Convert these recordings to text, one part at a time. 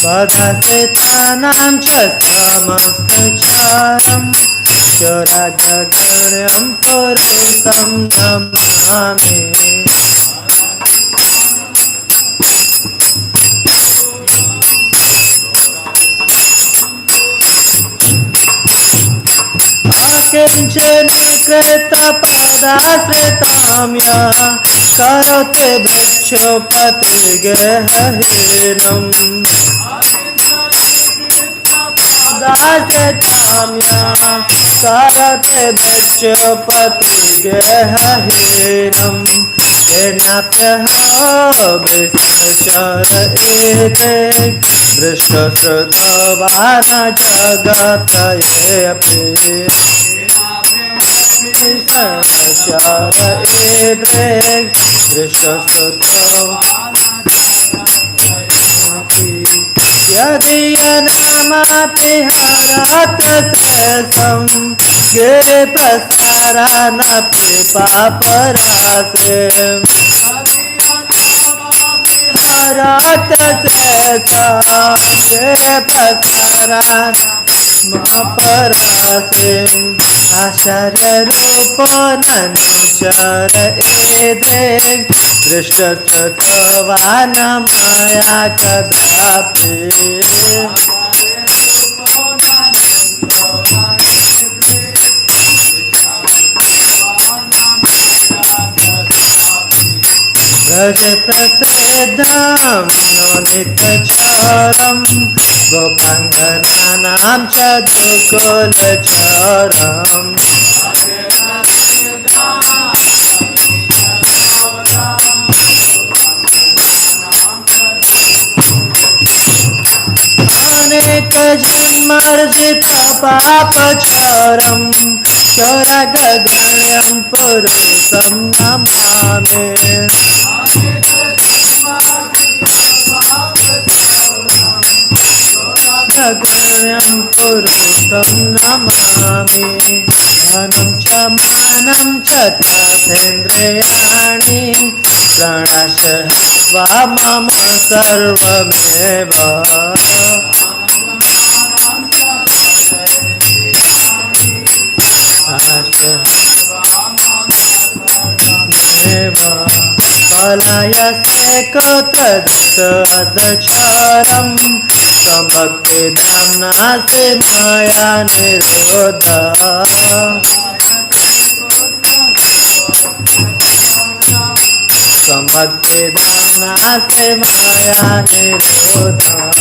पदाश्रितानां च समस्तचारं चराचरगणं पुरुषं नमामि। अकिञ्चनीकृतपदाश्रितां यः करोति भिक्षुपतिर्गेहहीनम् पदाश्रितां यः करोति भिक्षुपतिर्गेहहीनम् तेनाप्यहो विष्णुचरयेते दृष्टश्रुतवान् जगत्रयेऽपि विष्णुचरयेते दृष्टश्रुतवान् यदीयनामपि हरत्र शेषं गिरिप्रसारानपि पापराशिं हरत्र शेषं गिरिप्रसारान् महापराशिम् आचार्यरूपो ननुचरयेते दृष्टश्रुतवान् मया कदापि व्रजप्रसिद्धं नवनीतचरं गोपाङ्गनानां च दुकुलचरम् अनेकजन्मार्जितपापचरं चोरगगण्यं पुरुषं नमामि। गगण्यं पुरुषं नमामि। धनं च मानं च तथेन्द्रियाणि प्रणशः वा मम सर्वमेव पलायसे कुत्र दुःखदचरं सम्भक्तिधाम्ना से मया निरोधः सम्भक्तिधाम्ना से मया निरोधः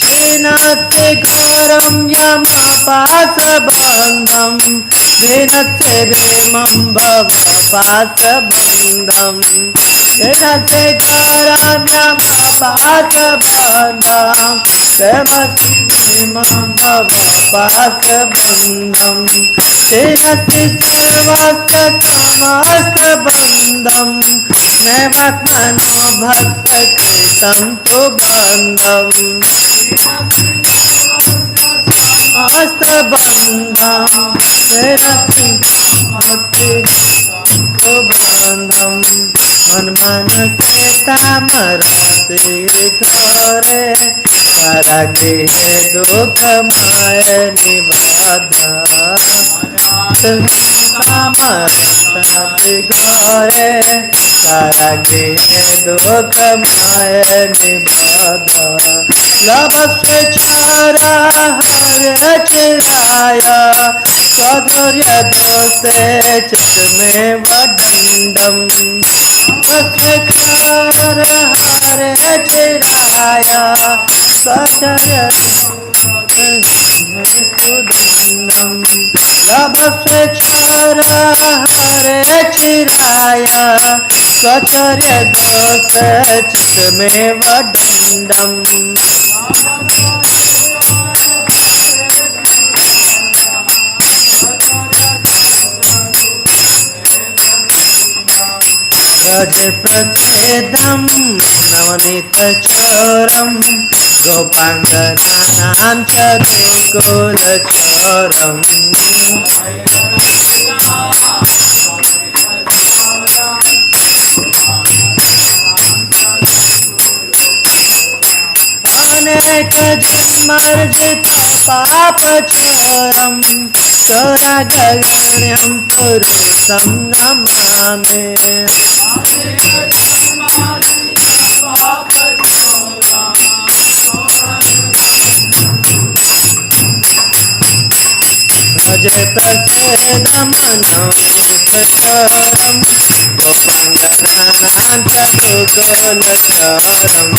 छिन्नत्ते घोरं यमपाशबन्धं विनत्ते भीमं भवपाशबन्धं छिन्नत्ते घोरं यमपाशबन्धं विनत्ते भीमं भवपाशबन्धं छिन्नत्ते सर्वस्य समस्तबन्धं नैवात्मनो भक्तकृतं तु बन्धम् समस्तबन्धं बन्धं मन्मनसे तामरति घोरे कारागृहे दुःखमय निबद्धः तामरति घोरे कारागृहे दुःखमय निबद्धः लभस्वेच्छारा हरे चिराय स्वधुर्यदोषे चित्तमेव दण्डम् लभस्वेच्छारा हरे चिराय स्वधुर्यदण्डम् लभस्वेच्छारा हरे चिराय स्वचर्यदोषे चित्तमेव दण्डम् व्रजप्रसिद्धं नवनीतचरं गोपाङ्गनानां च गोकुलचरम् अनेक जन्मर्जित पाप चोरम चोरा गगण्यम पुरुषम नमामि। भजत सेदमनं चोरम गोपांगनानां गोकुलचरम।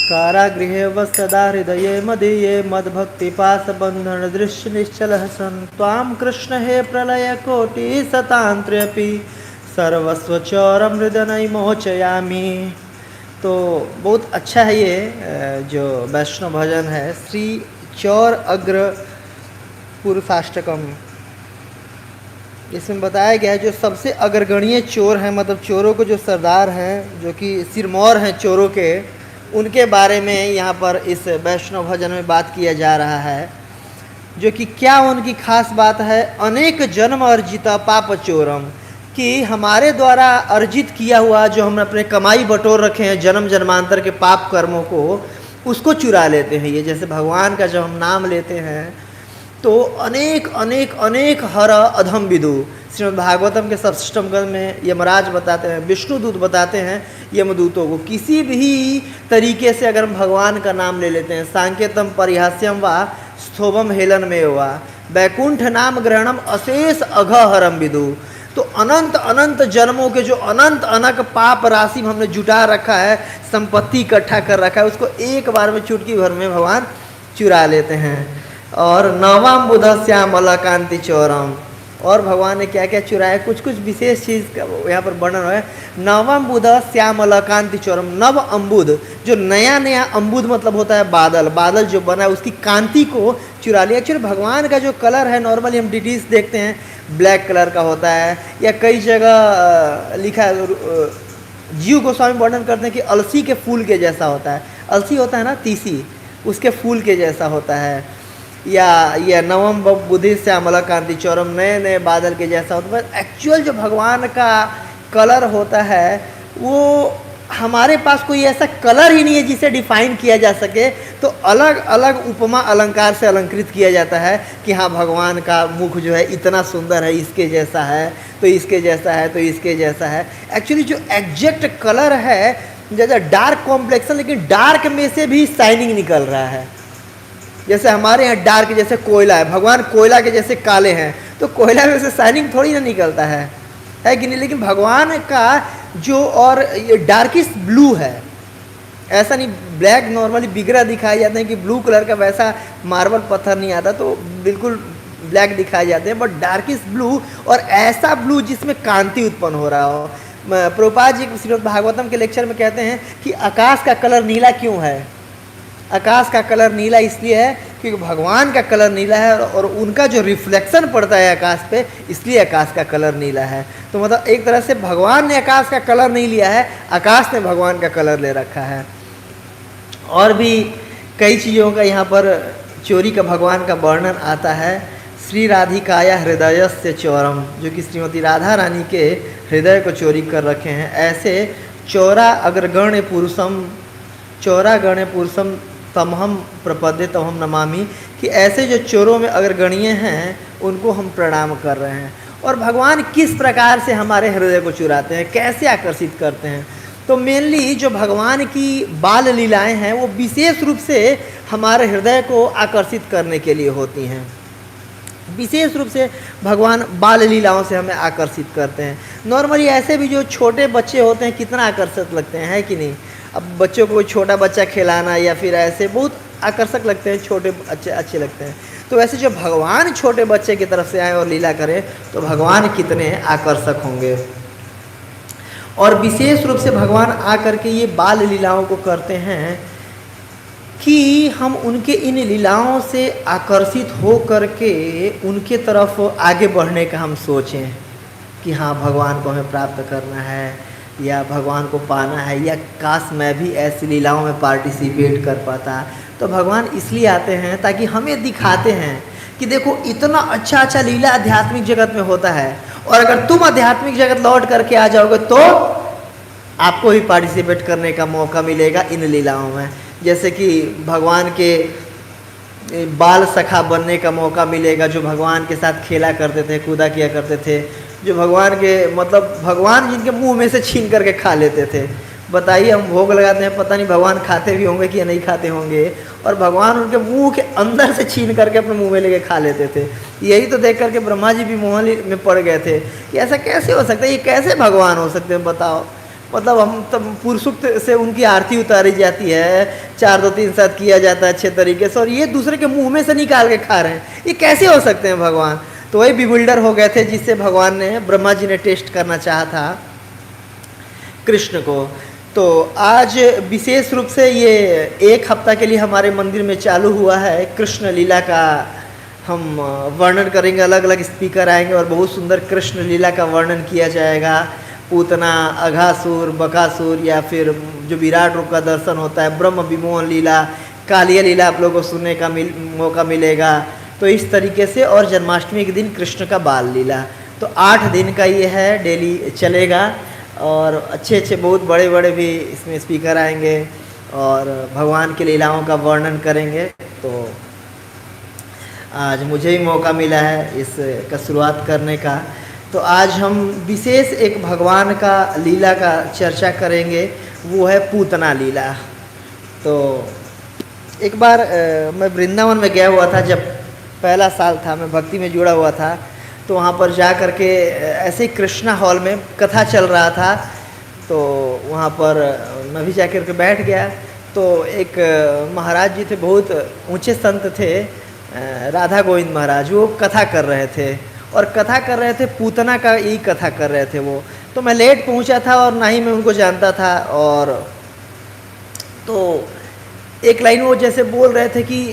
कारागृहे वस्तदा हृदये मदीये मद्भक्तिपाशबन्धन दृश्य निश्चलः सन् त्वां कृष्ण हे प्रलयकोटिशतान्त्र्यपि सर्वस्वचौरम हृदय मोचयामि। तो बहुत अच्छा है ये जो वैष्णव भजन है, श्री चौर अग्र पुरुषाष्टकम। इसमें बताया गया है जो सबसे अग्रगण्य चोर हैं, मतलब चोरों को जो सरदार हैं, जो कि सिरमौर हैं चोरों के, उनके बारे में यहाँ पर इस वैष्णव भजन में बात किया जा रहा है। जो कि क्या उनकी खास बात है, अनेक जन्म अर्जिता पाप चोरम, कि हमारे द्वारा अर्जित किया हुआ जो हम अपने कमाई बटोर रखे हैं जन्म जन्मांतर के पाप कर्मों को, उसको चुरा लेते हैं। ये जैसे भगवान का जब हम नाम लेते हैं तो अनेक अनेक अनेक हर अधम विदु, श्रीमद् भागवतम के सप्तम स्कंद में यमराज बताते हैं, विष्णु दूत बताते हैं यमदूतों को, किसी भी तरीके से अगर हम भगवान का नाम ले लेते हैं, सांकेतम परिहास्यम व स्थोभम हेलन में वा वैकुंठ नाम ग्रहणम अशेष अघहरम विदु। तो अनंत अनंत जन्मों के जो अनंत अनक पाप राशि हमने जुटा रखा है, संपत्ति इकट्ठा कर रखा है, उसको एक बार में चुटकी भर में भगवान चुरा लेते हैं। और नवम बुध श्यामल कांति चौरम, और भगवान ने क्या क्या चुराया, कुछ कुछ विशेष चीज़ का यहाँ पर वर्णन है। नवम बुध श्यामल कांति चौरम, नव अम्बुद, जो नया नया अम्बुद मतलब होता है बादल, बादल जो बना है उसकी कांति को चुरा लिया। एक्चुअली भगवान का जो कलर है, नॉर्मली हम डिटीज देखते हैं ब्लैक कलर का होता है, या कई जगह लिखा है, जीव गोस्वामी वर्णन करते हैं कि अलसी के फूल के जैसा होता है। अलसी होता है ना, तीसी, उसके फूल के जैसा होता है। या नवम बुद्धि श्यामला कांति चौरम, नए नए बादल के जैसा होता है। एक्चुअल जो भगवान का कलर होता है वो, हमारे पास कोई ऐसा कलर ही नहीं है जिसे डिफाइन किया जा सके। तो अलग अलग उपमा अलंकार से अलंकृत किया जाता है कि हाँ भगवान का मुख जो है इतना सुंदर है, इसके जैसा है, तो इसके जैसा है, तो इसके जैसा है। एक्चुअली जो एग्जैक्ट कलर है, जैसे डार्क कॉम्प्लेक्शन, लेकिन डार्क में से भी शाइनिंग निकल रहा है। जैसे हमारे यहाँ डार्क जैसे कोयला है, भगवान कोयला के जैसे काले हैं, तो कोयला में से शाइनिंग थोड़ी ना निकलता है कि नहीं। लेकिन भगवान का जो और ये डार्किस्ट ब्लू है, ऐसा नहीं ब्लैक नॉर्मली बिगड़ा दिखाया जाता है कि ब्लू कलर का वैसा मार्बल पत्थर नहीं आता, तो बिल्कुल ब्लैक दिखाए जाते हैं, बट डार्किस्ट ब्लू, और ऐसा ब्लू जिसमें कांति उत्पन्न हो रहा हो। प्रभुपाद जी श्रीमद् भागवतम के लेक्चर में कहते हैं कि आकाश का कलर नीला क्यों है। आकाश का कलर नीला इसलिए है क्योंकि भगवान का कलर नीला है, और उनका जो रिफ्लेक्शन पड़ता है आकाश पे, इसलिए आकाश का कलर नीला है। तो मतलब एक तरह से भगवान ने आकाश का कलर नहीं लिया है, आकाश ने भगवान का कलर ले रखा है। और भी कई चीज़ों का यहाँ पर चोरी का भगवान का वर्णन आता है। श्री राधिकाया हृदय से चौरम, जो कि श्रीमती राधा रानी के हृदय को चोरी कर रखे हैं। ऐसे चौरा अग्रगण्य पुरुषम, चौरा गण्य पुरुषम तमहम प्रपद्य तमहम नमामि, कि ऐसे जो चोरों में अग्रगण्य हैं उनको हम प्रणाम कर रहे हैं। और भगवान किस प्रकार से हमारे हृदय को चुराते हैं, कैसे आकर्षित करते हैं। तो मेनली जो भगवान की बाल लीलाएं हैं वो विशेष रूप से हमारे हृदय को आकर्षित करने के लिए होती हैं। विशेष रूप से भगवान बाल लीलाओं से हमें आकर्षित करते हैं। नॉर्मली ऐसे भी जो छोटे बच्चे होते हैं कितना आकर्षक लगते हैं, है कि नहीं। अब बच्चों को छोटा बच्चा खिलाना या फिर ऐसे बहुत आकर्षक लगते हैं, छोटे अच्छे लगते हैं। तो वैसे जो भगवान छोटे बच्चे की तरफ से आए और लीला करें तो भगवान कितने आकर्षक होंगे। और विशेष रूप से भगवान आकर के ये बाल लीलाओं को करते हैं कि हम उनके इन लीलाओं से आकर्षित हो करके उनके तरफ आगे बढ़ने का हम सोचें कि हाँ भगवान को हमें प्राप्त करना है या भगवान को पाना है, या काश मैं भी ऐसी लीलाओं में पार्टिसिपेट कर पाता। तो भगवान इसलिए आते हैं ताकि हमें दिखाते हैं कि देखो इतना अच्छा लीला आध्यात्मिक जगत में होता है, और अगर तुम आध्यात्मिक जगत लौट करके आ जाओगे तो आपको भी पार्टिसिपेट करने का मौका मिलेगा इन लीलाओं में। जैसे कि भगवान के बाल सखा बनने का मौका मिलेगा, जो भगवान के साथ खेला करते थे, कूदा किया करते थे, जो भगवान के मतलब भगवान जिनके मुंह में से छीन करके खा लेते थे। बताइए, हम भोग लगाते हैं, पता नहीं भगवान खाते भी होंगे कि नहीं खाते होंगे, और भगवान उनके मुंह के अंदर से छीन करके अपने मुंह में लेके खा लेते थे। यही तो देख करके ब्रह्मा जी भी मोहन में पड़ गए थे कि ऐसा कैसे हो सकता है, ये कैसे भगवान हो सकते हैं बताओ। मतलब हम तब पुरुषुक्त से उनकी आरती उतारी जाती है, 4 2 3 7 किया जाता है अच्छे तरीके से, और ये दूसरे के मुंह में से निकाल के खा रहे हैं, ये कैसे हो सकते हैं भगवान। तो वही बिविल्डर हो गए थे, जिससे भगवान ने ब्रह्मा जी ने टेस्ट करना चाहा था कृष्ण को। तो आज विशेष रूप से ये 1 हफ्ता के लिए हमारे मंदिर में चालू हुआ है कृष्ण लीला का। हम वर्णन करेंगे, अलग अलग स्पीकर आएंगे और बहुत सुंदर कृष्ण लीला का वर्णन किया जाएगा। पूतना, अघासुर, बकासुर, या फिर जो विराट रूप का दर्शन होता है, ब्रह्म विमोहन लीला, कालिया लीला आप लोगों को सुनने का मौका मिलेगा। तो इस तरीके से, और जन्माष्टमी के दिन कृष्ण का बाल लीला। तो 8 दिन का ये है, डेली चलेगा, और अच्छे बहुत बड़े भी इसमें स्पीकर आएंगे और भगवान की लीलाओं का वर्णन करेंगे। तो आज मुझे ही मौका मिला है इसका शुरुआत करने का। तो आज हम विशेष एक भगवान का लीला का चर्चा करेंगे, वो है पूतना लीला। तो एक बार मैं वृंदावन में गया हुआ था, जब पहला साल था, मैं भक्ति में जुड़ा हुआ था। तो वहाँ पर जा कर के ऐसे ही कृष्णा हॉल में कथा चल रहा था, तो वहाँ पर मैं भी जा कर के बैठ गया। तो एक महाराज जी थे, बहुत ऊंचे संत थे, राधा गोविंद महाराज, वो कथा कर रहे थे, और कथा कर रहे थे पूतना का, यही कथा कर रहे थे वो। तो मैं लेट पहुँचा था और ना ही मैं उनको जानता था, और तो एक लाइन वो जैसे बोल रहे थे कि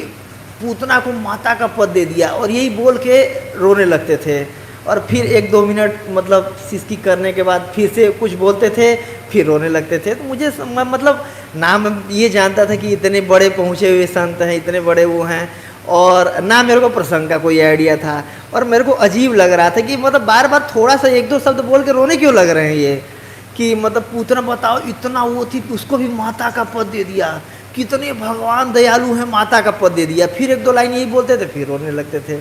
पूतना को माता का पद दे दिया, और यही बोल के रोने लगते थे। और फिर 1-2 मिनट मतलब सिसकी करने के बाद फिर से कुछ बोलते थे, फिर रोने लगते थे। तो मुझे मतलब नाम ये जानता था कि इतने बड़े पहुँचे हुए संत हैं, इतने बड़े वो हैं, और ना मेरे को प्रसंग का कोई आइडिया था। और मेरे को अजीब लग रहा था कि मतलब बार बार थोड़ा सा 1-2 शब्द बोल के रोने क्यों लग रहे हैं ये, कि मतलब पूतना बताओ इतना वो थी, उसको भी माता का पद दे दिया, कितने भगवान दयालु हैं, माता का पद दे दिया। फिर 1-2 लाइन यही बोलते थे, फिर रोने लगते थे।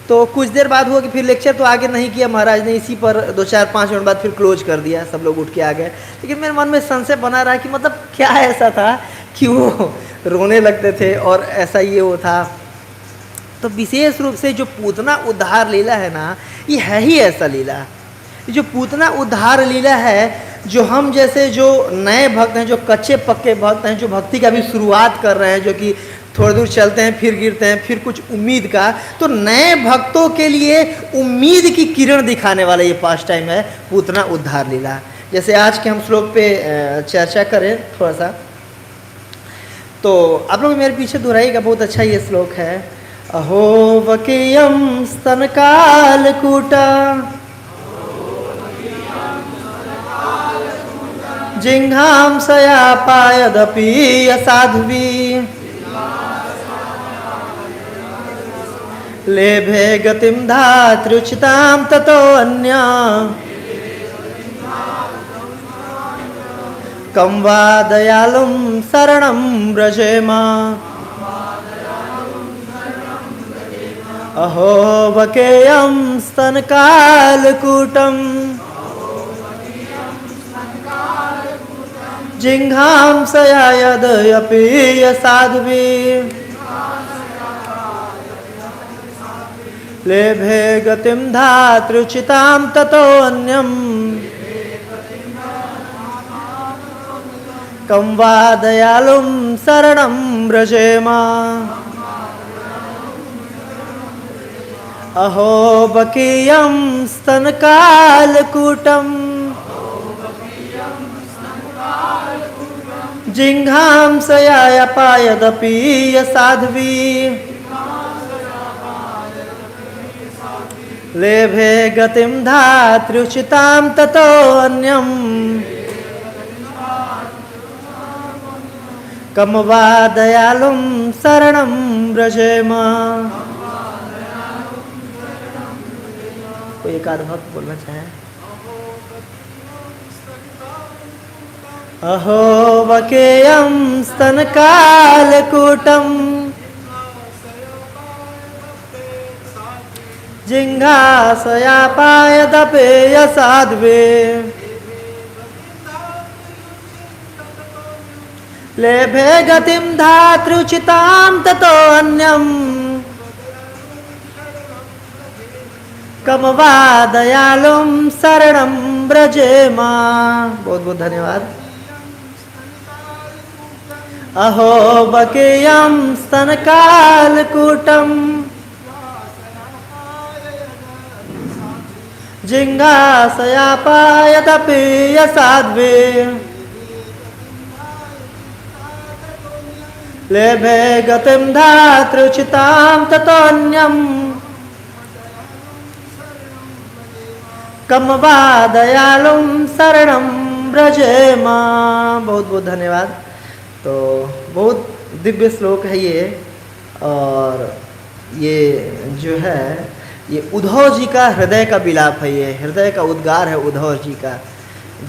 तो कुछ देर बाद हुआ कि फिर लेक्चर तो आगे नहीं किया महाराज ने, इसी पर 2-4-5 मिनट बाद फिर क्लोज कर दिया, सब लोग उठ के आ गए। लेकिन मेरे मन में संशय बना रहा कि मतलब क्या ऐसा था कि वो रोने लगते थे, और ऐसा ये वो था। तो विशेष रूप से जो पूतना उद्धार लीला है ना, ये है ही ऐसा लीला। जो पूतना उद्धार लीला है, जो हम जैसे जो नए भक्त हैं, जो कच्चे पक्के भक्त हैं, जो भक्ति का भी शुरुआत कर रहे हैं, जो कि थोड़ी दूर चलते हैं फिर गिरते हैं, फिर कुछ उम्मीद का, तो नए भक्तों के लिए उम्मीद की किरण दिखाने वाला ये पास टाइम है पूतना उद्धार लीला। जैसे आज के हम श्लोक पे चर्चा करें थोड़ा सा, तो आप लोग मेरे पीछे दोहराइएगा, बहुत अच्छा ये श्लोक है। अहो वकेयम स्तनकालकूटा जिघ्रांसया पायदपि असाध्वी लेभे गतिं धात्र्युचितां ततो अन्या कं वा दयालुं शरणं व्रजेम। अहो वकेयं स्तनकालकूटं जिघांसया यद्यपि साध्वी लेभे गतिं धातृचितां ततोऽन्यम् कं वा दयालुं शरणं व्रजेम। अहो बकीयं स्तनकालकूटं जिघांसयापायदपि साध्वी लेभे गतिं धातृचितां ततोऽन्यम् कम वा दयालुं शरणं व्रजेम। कोई एक आध भक्त बोलना चाहे? अहो वकेयं स्तनकालकूटं जिघांसयापायदपेय साध्वे लेभे गतिं धातृचितां ततोऽन्यम् कम वा दयालुं शरणं व्रजेम। बहुत बहुत धन्यवाद। अहो बकेयं स्तनकालकूटं जिघांसयापायदपेय साध्वे लेभे गतिं धातृचितां ततोऽन्यम् कम वा दयालुं शरणं व्रजेम। बहुत बहुत धन्यवाद। तो बहुत दिव्य श्लोक है ये, और ये जो है ये उद्धव जी का हृदय का विलाप है, ये हृदय का उद्गार है उद्धव जी का।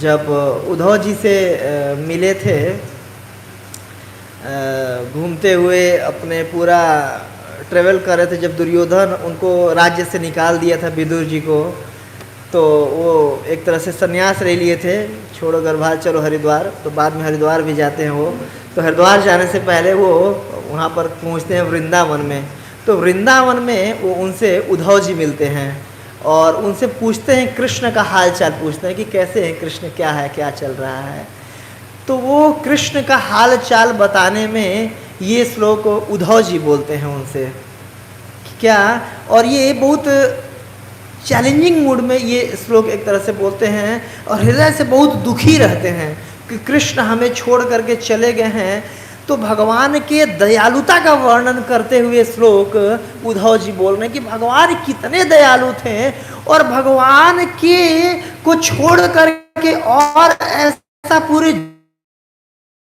जब उद्धव जी से मिले थे घूमते हुए, अपने पूरा ट्रेवल कर रहे थे, जब दुर्योधन उनको राज्य से निकाल दिया था विदुर जी को, तो वो एक तरह से संन्यास ले लिए थे, छोड़ो गर्भार चलो हरिद्वार। तो बाद में हरिद्वार भी जाते हैं वो। तो हरिद्वार जाने से पहले वो वहाँ पर पहुँचते हैं वृंदावन में। तो वृंदावन में वो उनसे उद्धव जी मिलते हैं और उनसे पूछते हैं, कृष्ण का हाल चाल पूछते हैं कि कैसे हैं कृष्ण, क्या है, क्या चल रहा है। तो वो कृष्ण का हाल चाल बताने में ये श्लोक उद्धव जी बोलते हैं उनसे क्या, और ये बहुत चैलेंजिंग मूड में ये श्लोक एक तरह से बोलते हैं और हृदय से बहुत दुखी रहते हैं कि कृष्ण हमें छोड़ करके चले गए हैं। तो भगवान के दयालुता का वर्णन करते हुए श्लोक उद्धव जी बोल रहे हैं कि भगवान कितने दयालु थे, और भगवान के को छोड़ करके और ऐसा पूरे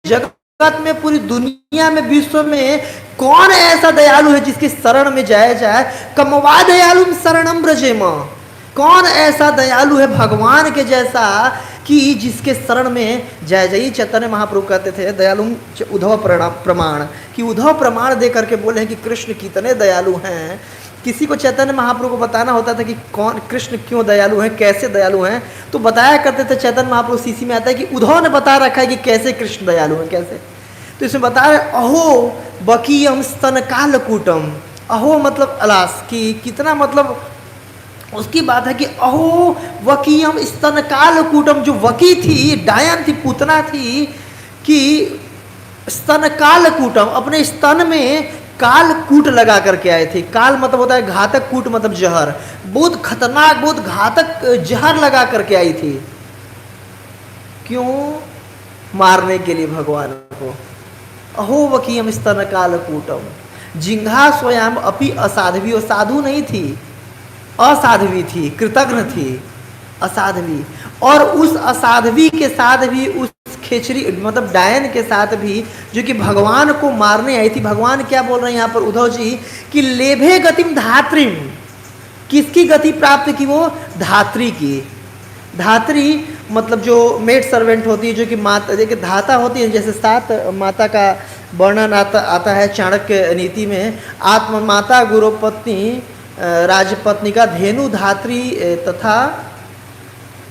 जगत में, पूरी दुनिया में, विश्व में कौन ऐसा दयालु है जिसके शरण में जाया जाए। कमवा दयालु शरणम ब्रजेम, कौन ऐसा दयालु है भगवान के जैसा कि जिसके शरण में जाया जाए। चैतन्य महाप्रभु कहते थे दयालु उद्धव प्रमाण, कि उद्धव प्रमाण दे करके बोले हैं कि कृष्ण कितने दयालु हैं। किसी को चैतन्य महाप्रभु को बताना होता था कि कौन कृष्ण क्यों दयालु हैं, कैसे दयालु हैं, तो बताया करते थे। चैतन्य महाप्रभु सीसी में आता है कि उद्धव ने बता रखा है कि कैसे कृष्ण दयालु हैं, कैसे। तो इसमें बता रहे अहो बकीयम स्तनकालकूटम, अहो मतलब अलास की कितना, मतलब उसकी बात है कि अहो वकीयम स्तनकालकूटम, जो वकी थी, डायन थी, पूतना थी, कि स्तनकालकूटम अपने स्तन में कालकूट लगा करके आए थे। काल मतलब होता है घातक, कूट मतलब जहर, बहुत खतरनाक, बहुत घातक जहर लगा करके आई थी। क्यों? मारने के लिए भगवान को। अहो वकीयम स्तनकालकूटम, जिंघा स्वयं अपि असाध्वी, और साधु नहीं थी, असाध्वी थी, कृतघ्न थी, असाध्वी। और उस असाध्वी के साथ भी, उस खेचरी मतलब डायन के साथ भी, जो कि भगवान को मारने आई थी। भगवान क्या बोल रहे हैं यहाँ पर उद्धव जी कि लेभे गतिम धात्रीम, किसकी गति प्राप्त की? वो धात्री की। धात्री मतलब जो मेड सर्वेंट होती है, जो कि माता, देखिए धाता होती है, जैसे 7 माता का वर्णन आता है चाणक्य नीति में। आत्म माता, गुरु पत्नी, राजपत्नी का, धेनु धात्री तथा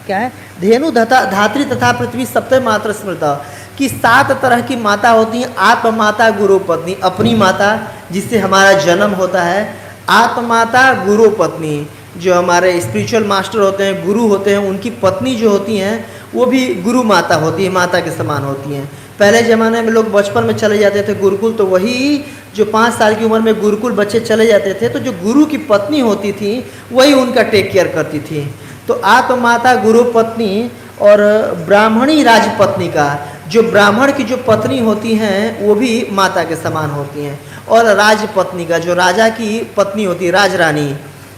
क्या है, धेनु धात्री तथा पृथ्वी सप्तम मात्र स्मृता, कि 7 तरह की माता होती हैं। आत्म माता, गुरु पत्नी, अपनी माता जिससे हमारा जन्म होता है। आत्म माता, गुरु पत्नी, जो हमारे स्पिरिचुअल मास्टर होते हैं, गुरु होते हैं, उनकी पत्नी जो होती हैं वो भी गुरु माता होती है, माता के समान होती हैं। पहले ज़माने में लोग बचपन में चले जाते थे गुरुकुल, तो वही जो 5 साल की उम्र में गुरुकुल बच्चे चले जाते थे, तो जो गुरु की पत्नी होती थी वही उनका टेक केयर करती थी। तो आत्म माता, गुरु पत्नी और ब्राह्मणी राजपत्नी का, जो ब्राह्मण की जो पत्नी होती हैं वो भी माता के समान होती हैं। और राजपत्नी का, जो राजा की पत्नी होती है, राजरानी,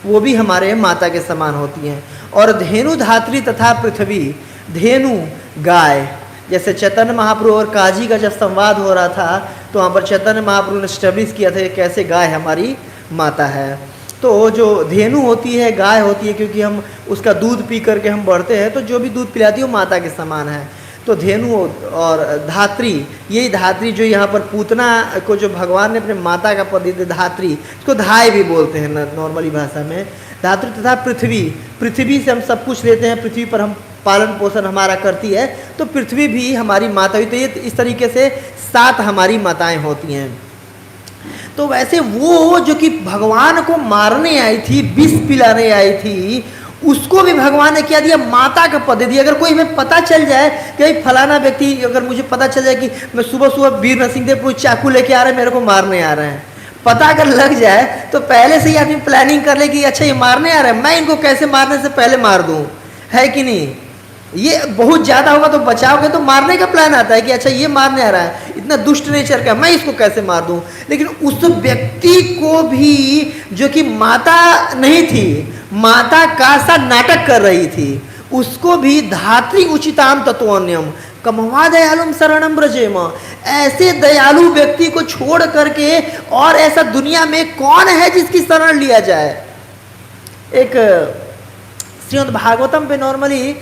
वो भी हमारे माता के समान होती हैं। और धेनु धात्री तथा पृथ्वी, धेनु गाय, जैसे चैतन्य महाप्रभु और काजी का जब संवाद हो रहा था तो वहाँ पर चैतन्य महाप्रभु ने स्टैब्लिश किया था कैसे गाय हमारी माता है। तो जो धेनु होती है, गाय होती है, क्योंकि हम उसका दूध पी करके हम बढ़ते हैं, तो जो भी दूध पिलाती है वो माता के समान है। तो धेनु और धात्री, यही धात्री जो यहाँ पर पूतना को जो भगवान ने अपने माता का पद दिया, धात्री, इसको धाय भी बोलते हैं नॉर्मली भाषा में। धात्री तथा पृथ्वी, पृथ्वी से हम सब कुछ लेते हैं, पृथ्वी पर हम पालन पोषण हमारा करती है, तो पृथ्वी भी हमारी माता हुई। तो ये इस तरीके से 7 हमारी माताएं होती हैं। तो वैसे वो जो कि भगवान को मारने आई थी, विष पिलाने आई थी, उसको भी भगवान ने क्या दिया, माता का पद दिया। अगर कोई हमें पता चल जाए कि फलाना व्यक्ति, अगर मुझे पता चल जाए कि मैं सुबह सुबह वीर नरसिंहदेव चाकू लेके आ रहे हैं, मेरे को मारने आ रहे हैं, पता अगर लग जाए तो पहले से ही आदमी प्लानिंग कर ले कि अच्छा ये मारने आ रहे हैं, मैं इनको कैसे मारने से पहले मार दूं, है कि नहीं। ये बहुत ज़्यादा होगा तो बचाओगे तो मारने का प्लान आता है कि अच्छा ये मारने आ रहा है, इतना दुष्ट नेचर का, मैं इसको कैसे मार दूं। लेकिन उस व्यक्ति को भी, जो कि माता नहीं थी, माता का सा नाटक कर रही थी, उसको भी धात्री उचिताम तत्वन्यम कमवा दयालुम शरणम ब्रजेम, ऐसे दयालु व्यक्ति को छोड़ करके और ऐसा दुनिया में कौन है जिसकी शरण लिया जाए। एक श्रीमद् भागवतम पे नॉर्मली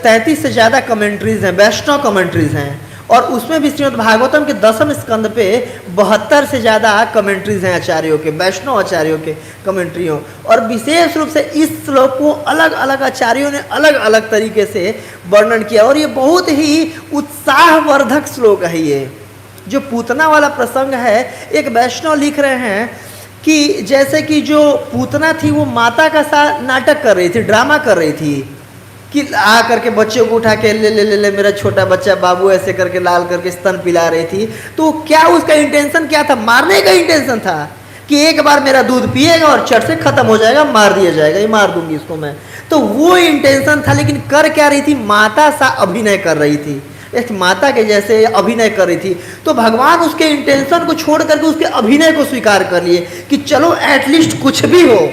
33 से ज़्यादा कमेंट्रीज हैं, वैष्णव कमेंट्रीज हैं, और उसमें भी श्रीमद् भागवतम के 10वें स्कंद पे 72 से ज़्यादा कमेंट्रीज हैं आचार्यों के, वैष्णव आचार्यों के कमेंट्रियों। और विशेष रूप से इस श्लोक को अलग अलग आचार्यों ने अलग अलग तरीके से वर्णन किया, और ये बहुत ही उत्साहवर्धक श्लोक है। ये जो पूतना वाला प्रसंग है, एक वैष्णव लिख रहे हैं कि जैसे कि जो पूतना थी वो माता का सा नाटक कर रही थी, ड्रामा कर रही थी, कि आ करके बच्चों को उठा के ले ले ले ले मेरा छोटा बच्चा बाबू, ऐसे करके लाल करके स्तन पिला रही थी। तो क्या उसका इंटेंशन क्या था, मारने का इंटेंशन था कि एक बार मेरा दूध पिएगा और चट से खत्म हो जाएगा, मार दिया जाएगा, ये मार दूंगी इसको मैं। तो वो इंटेंशन था, लेकिन कर क्या रही थी, माता सा अभिनय कर रही थी, एक माता के जैसे अभिनय कर रही थी। तो भगवान उसके इंटेंशन को छोड़ करके उसके अभिनय को स्वीकार कर लिए कि चलो एटलीस्ट कुछ भी हो,